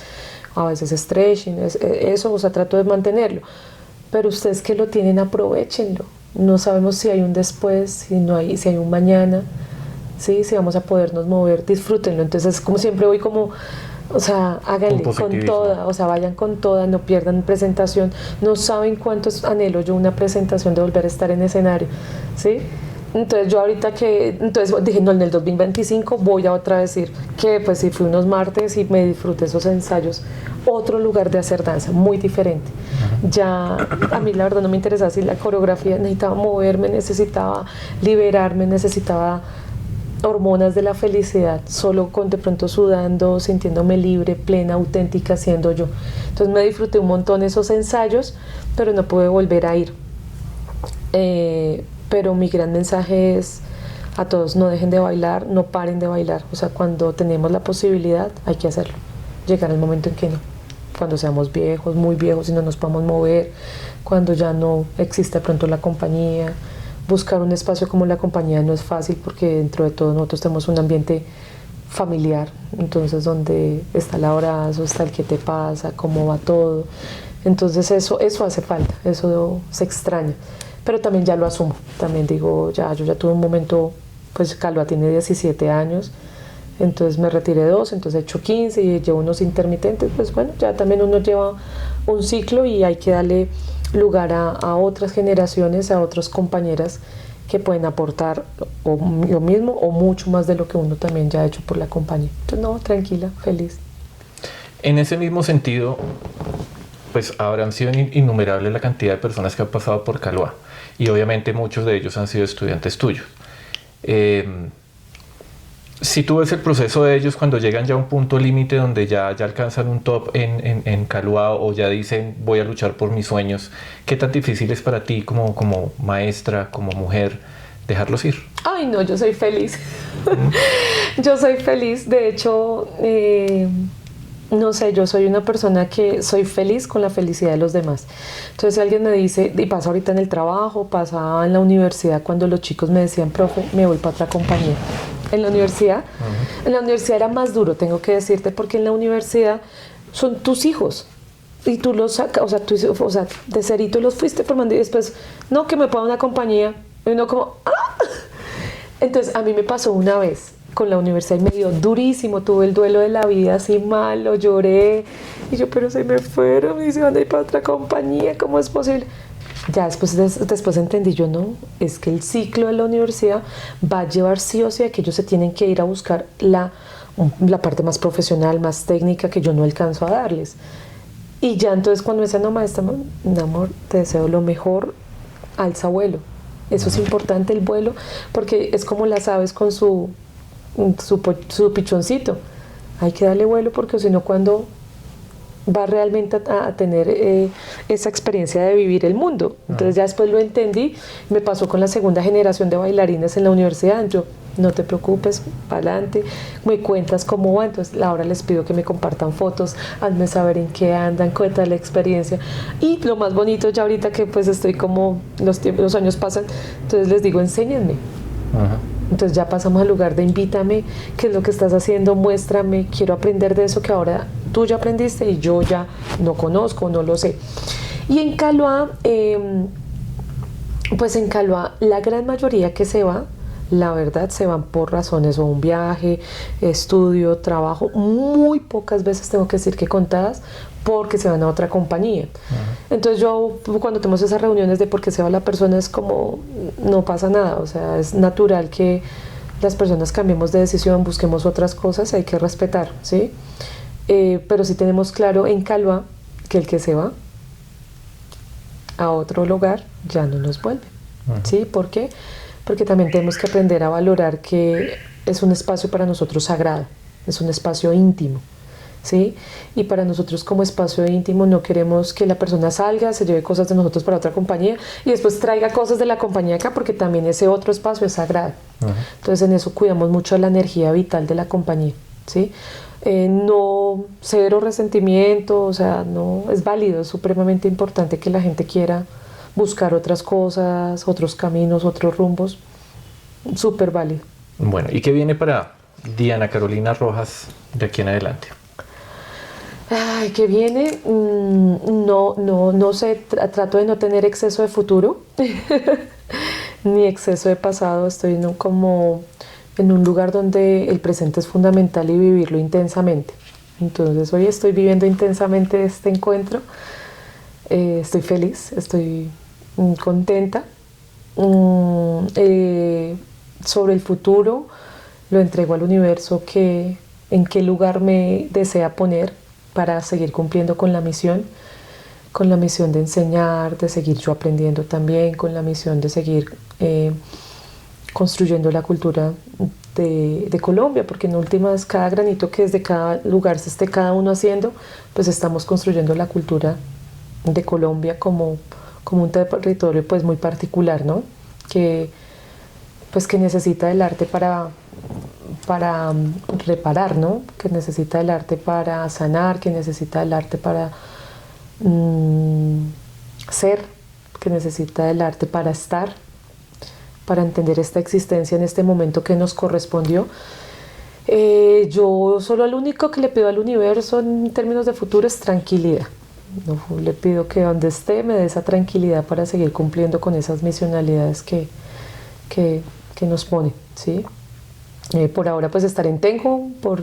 a veces stretching, eso, o sea, trato de mantenerlo. Pero ustedes que lo tienen, aprovechenlo. No sabemos si hay un después, si hay un mañana, ¿sí? Si vamos a podernos mover, disfrútenlo. Entonces, como siempre voy como, o sea, háganle con toda, o sea, vayan con toda, no pierdan presentación. No saben cuánto anhelo yo una presentación de volver a estar en escenario, ¿sí? Entonces yo ahorita entonces dije, no, en el 2025 voy a otra vez ir, que pues sí fui unos martes y me disfruté esos ensayos, otro lugar de hacer danza, muy diferente. Ya a mí la verdad no me interesaba si la coreografía, necesitaba moverme, necesitaba liberarme, necesitaba hormonas de la felicidad, solo con de pronto sudando, sintiéndome libre, plena, auténtica, siendo yo. Entonces me disfruté un montón esos ensayos, pero no pude volver a ir. Pero mi gran mensaje es a todos, no dejen de bailar, no paren de bailar. O sea, cuando tenemos la posibilidad hay que hacerlo. Llegar el momento en que no. Cuando seamos viejos, muy viejos y no nos podamos mover, cuando ya no existe pronto la compañía. Buscar un espacio como la compañía no es fácil porque dentro de todo nosotros tenemos un ambiente familiar, entonces donde está el abrazo, está el qué te pasa, cómo va todo. Entonces eso hace falta, eso se extraña. Pero también ya lo asumo, también digo, yo ya tuve un momento, pues Calva tiene 17 años, entonces me retiré 2, entonces he hecho 15 y llevo unos intermitentes, pues bueno, ya también uno lleva un ciclo y hay que darle lugar a otras generaciones, a otras compañeras que pueden aportar lo mismo o mucho más de lo que uno también ya ha hecho por la compañía. Entonces no, tranquila, feliz. En ese mismo sentido, pues habrán sido innumerables la cantidad de personas que han pasado por Calva y obviamente muchos de ellos han sido estudiantes tuyos. Si tú ves el proceso de ellos cuando llegan ya a un punto límite donde ya alcanzan un top en Calva o ya dicen voy a luchar por mis sueños, ¿qué tan difícil es para ti como maestra, como mujer, dejarlos ir? Ay no, yo soy feliz. Yo soy feliz, de hecho, no sé, yo soy una persona que soy feliz con la felicidad de los demás. Entonces si alguien me dice, y pasa ahorita en el trabajo, pasa en la universidad, cuando los chicos me decían, profe, me voy para otra compañía. En la universidad, en la universidad era más duro, tengo que decirte, porque en la universidad son tus hijos. Y tú los sacas, o sea, de cerito los fuiste formando y después, no, que me ponga una compañía. Y uno como, ¡ah! Entonces a mí me pasó una vez con la universidad y me dio durísimo, tuve el duelo de la vida así malo, lloré y yo, pero se me fueron y se van a ir para otra compañía, ¿cómo es posible? Ya después entendí yo, no, es que el ciclo de la universidad va a llevar sí o sí a que ellos se tienen que ir a buscar la parte más profesional, más técnica que yo no alcanzo a darles. Y ya entonces cuando me decían, no maestra, mi amor, te deseo lo mejor, alza vuelo. Eso es importante, el vuelo, porque es como las aves con su pichoncito. Hay que darle vuelo porque si no, cuando va realmente a tener esa experiencia de vivir el mundo. Entonces ya después lo entendí. Me pasó con la segunda generación de bailarines en la universidad. Yo, no te preocupes, para adelante, me cuentas cómo va. Entonces ahora les pido que me compartan fotos, hazme saber en qué andan, cuéntale la experiencia. Y lo más bonito ya ahorita que pues estoy como, los años pasan, entonces les digo, enséñenme. Entonces ya pasamos al lugar de invítame, qué es lo que estás haciendo, muéstrame, quiero aprender de eso que ahora tú ya aprendiste y yo ya no conozco, no lo sé. Y en Calva, pues en Calva la gran mayoría que se va, la verdad se van por razones o un viaje, estudio, trabajo, muy pocas veces tengo que decir que contadas, porque se van a otra compañía. Entonces yo cuando tenemos esas reuniones de por qué se va la persona es como no pasa nada, o sea, es natural que las personas cambiemos de decisión, busquemos otras cosas, hay que respetar, ¿sí? Pero sí tenemos claro en Calva que el que se va a otro lugar, ya no nos vuelve. ¿Sí? ¿Por qué? Porque también tenemos que aprender a valorar que es un espacio para nosotros sagrado, es un espacio íntimo, ¿sí? Y para nosotros como espacio íntimo no queremos que la persona salga, se lleve cosas de nosotros para otra compañía y después traiga cosas de la compañía acá, porque también ese otro espacio es sagrado. Entonces en eso cuidamos mucho la energía vital de la compañía, ¿sí? No, cero resentimiento, o sea, no, es válido, es supremamente importante que la gente quiera buscar otras cosas, otros caminos, otros rumbos, súper válido. Bueno, ¿y qué viene para Diana Carolina Rojas de aquí en adelante? Ay, ¿qué viene? No sé, trato de no tener exceso de futuro, ni exceso de pasado. Estoy como en un lugar donde el presente es fundamental y vivirlo intensamente. Entonces hoy estoy viviendo intensamente este encuentro. Estoy feliz, estoy contenta. Sobre el futuro lo entrego al universo, en qué lugar me desea poner para seguir cumpliendo con la misión de enseñar, de seguir yo aprendiendo también, con la misión de seguir construyendo la cultura de Colombia, porque en últimas cada granito que desde cada lugar se esté cada uno haciendo, pues estamos construyendo la cultura de Colombia como un territorio pues muy particular, ¿no? Que necesita el arte para reparar, ¿no? Que necesita el arte para sanar, que necesita el arte para ser, que necesita el arte para estar, para entender esta existencia en este momento que nos correspondió. Yo solo lo único que le pido al universo en términos de futuro es tranquilidad. No, le pido que donde esté me dé esa tranquilidad para seguir cumpliendo con esas misionalidades que nos pone, ¿sí? Por ahora pues estar en Tenjo por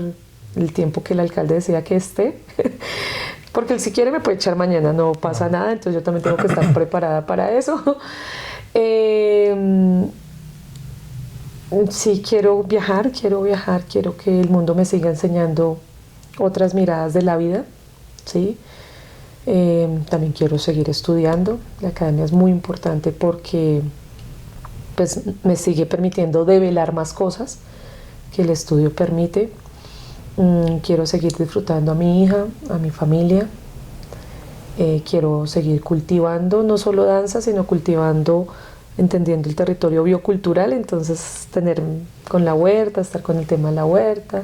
el tiempo que el alcalde decía que esté, porque él si quiere me puede echar mañana, no pasa nada, entonces yo también tengo que estar preparada para eso. Sí, quiero viajar, quiero que el mundo me siga enseñando otras miradas de la vida, ¿sí? También quiero seguir estudiando. La academia es muy importante porque pues me sigue permitiendo develar más cosas que el estudio permite. Quiero seguir disfrutando a mi hija, a mi familia. Quiero seguir cultivando no solo danza, sino cultivando, entendiendo el territorio biocultural, entonces tener con la huerta, estar con el tema de la huerta,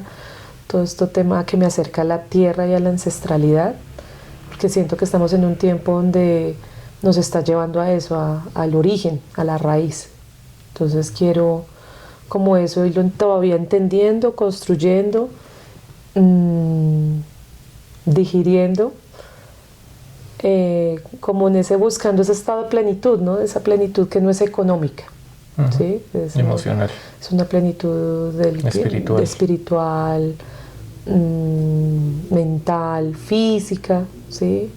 todo este tema que me acerca a la tierra y a la ancestralidad, porque siento que estamos en un tiempo donde nos está llevando a eso, al origen, a la raíz. Entonces quiero como eso irlo todavía entendiendo, construyendo, digiriendo, como en ese buscando ese estado de plenitud, ¿no? Esa plenitud que no es económica, ¿sí? Emocional. Es una plenitud espiritual, mental, física, ¿sí?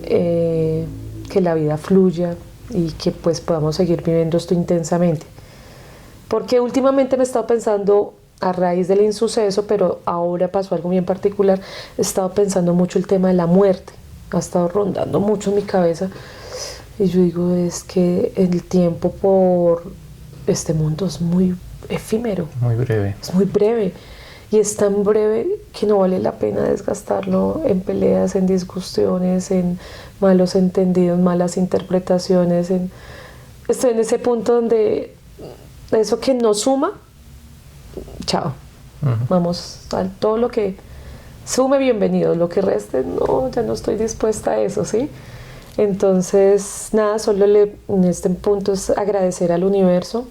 Que la vida fluya y que pues podamos seguir viviendo esto intensamente. Porque últimamente me he estado pensando, a raíz del insuceso, pero ahora pasó algo bien particular, he estado pensando mucho el tema de la muerte, ha estado rondando mucho en mi cabeza y yo digo, es que el tiempo por este mundo es muy efímero, muy breve, es muy breve y es tan breve que no vale la pena desgastarlo en peleas, en discusiones, en malos entendidos, malas interpretaciones. Estoy en ese punto donde eso que no suma, chao, vamos a todo lo que sume, bienvenido, lo que reste, no, ya no estoy dispuesta a eso, ¿sí? Entonces, nada, solo en este punto es agradecer al universo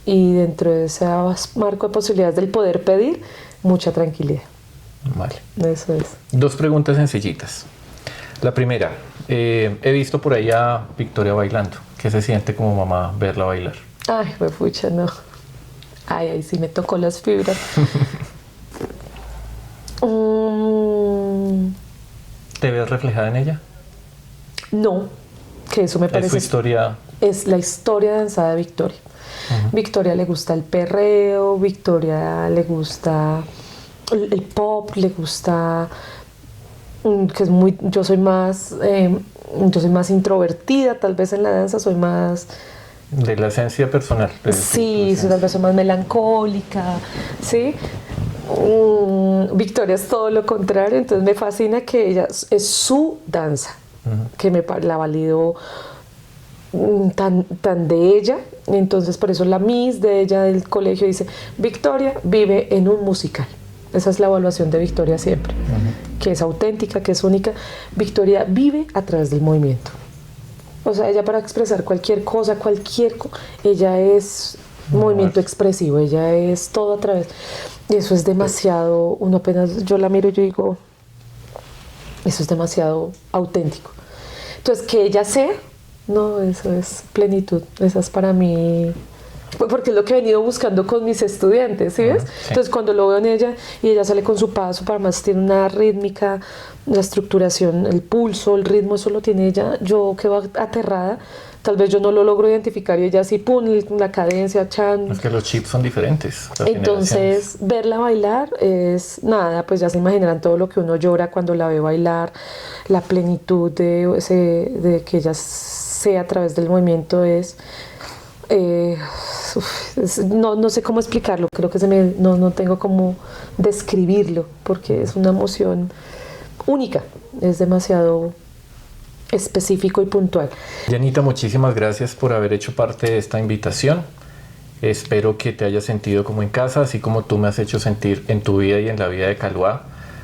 y dentro de ese marco de posibilidades del poder pedir, mucha tranquilidad. Vale. Eso es. 2 preguntas sencillitas. La primera, he visto por ahí a Victoria bailando. ¿Qué se siente como mamá verla bailar? Ay, me pucha, no. Ay, sí me tocó las fibras. ¿Te ves reflejada en ella? No, que eso me parece... ¿Es su historia? Es la historia de danzada de Victoria. Victoria le gusta el perreo, Victoria le gusta el pop, le gusta que es yo soy más introvertida, tal vez en la danza soy más... De la esencia personal. Sí, tal vez soy más melancólica, ¿sí? Victoria es todo lo contrario, entonces me fascina que ella es su danza, que la validó tan de ella, entonces por eso la Miss de ella del colegio dice, Victoria vive en un musical. Esa es la evaluación de Victoria siempre, que es auténtica, que es única. Victoria vive a través del movimiento. O sea, ella para expresar cualquier cosa, ella es movimiento expresivo, ella es todo a través. Y eso es demasiado, uno apenas, yo la miro y yo digo, eso es demasiado auténtico. Entonces, que ella sea, no, eso es plenitud, esa es para mí... Porque es lo que he venido buscando con mis estudiantes, ¿sí ves? Sí. Entonces cuando lo veo en ella y ella sale con su paso, para más tiene una rítmica, la estructuración, el pulso, el ritmo, eso lo tiene ella, yo quedo aterrada, tal vez yo no lo logro identificar y ella sí, pum, la cadencia, chan. Es que los chips son diferentes. Entonces verla bailar es nada, pues ya se imaginarán todo lo que uno llora cuando la ve bailar, la plenitud de que ella sea a través del movimiento es... no sé cómo explicarlo, creo que no tengo cómo describirlo porque es una emoción única, es demasiado específico y puntual. Janita, muchísimas gracias por haber hecho parte de esta invitación. Espero que te hayas sentido como en casa, así como tú me has hecho sentir en tu vida y en la vida de Kaluá.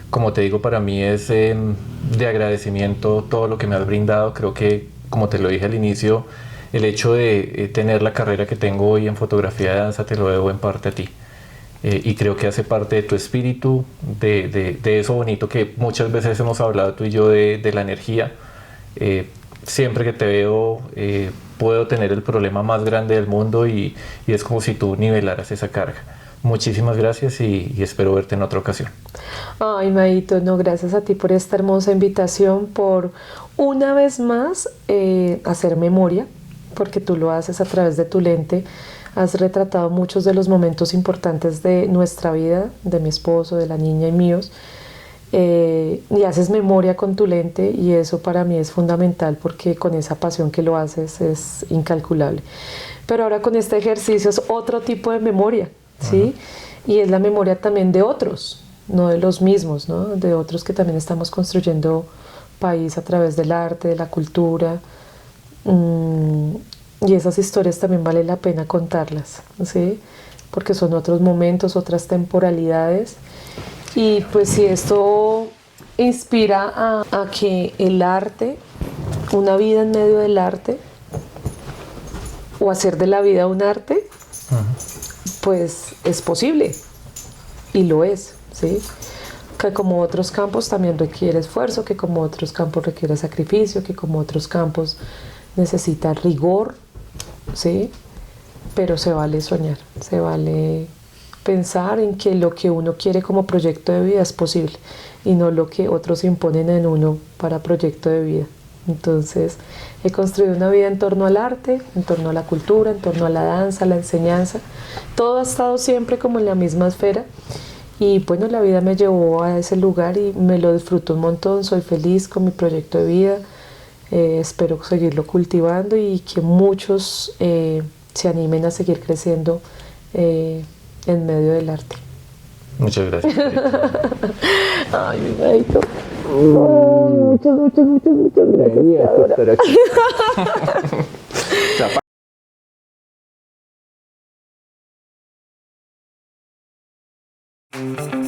Como te digo, para mí es de agradecimiento todo lo que me has brindado. Creo que, como te lo dije al inicio, el hecho de tener la carrera que tengo hoy en fotografía de danza te lo debo en parte a ti. Y creo que hace parte de tu espíritu, de eso bonito que muchas veces hemos hablado tú y yo de la energía. Siempre que te veo puedo tener el problema más grande del mundo y es como si tú nivelaras esa carga. Muchísimas gracias y espero verte en otra ocasión. Ay, Maito, no, gracias a ti por esta hermosa invitación, por una vez más hacer memoria, porque tú lo haces a través de tu lente, has retratado muchos de los momentos importantes de nuestra vida, de mi esposo, de la niña y míos, y haces memoria con tu lente y eso para mí es fundamental porque con esa pasión que lo haces es incalculable. Pero ahora con este ejercicio es otro tipo de memoria, ¿sí? Y es la memoria también de otros, no de los mismos, ¿no? De otros que también estamos construyendo país a través del arte, de la cultura. Y esas historias también vale la pena contarlas, ¿sí? Porque son otros momentos, otras temporalidades. Y pues si esto inspira a que el arte, una vida en medio del arte, o hacer de la vida un arte, pues es posible. Y lo es, ¿sí? Que como otros campos también requiere esfuerzo, que como otros campos requiere sacrificio, que como otros campos necesita rigor, ¿sí? Pero se vale soñar, se vale pensar en que lo que uno quiere como proyecto de vida es posible y no lo que otros imponen en uno para proyecto de vida. Entonces he construido una vida en torno al arte, en torno a la cultura, en torno a la danza, a la enseñanza. Todo ha estado siempre como en la misma esfera y bueno, la vida me llevó a ese lugar y me lo disfruto un montón, soy feliz con mi proyecto de vida. Espero seguirlo cultivando y que muchos se animen a seguir creciendo en medio del arte. Muchas gracias. Ay, mi Maito. Muchas gracias.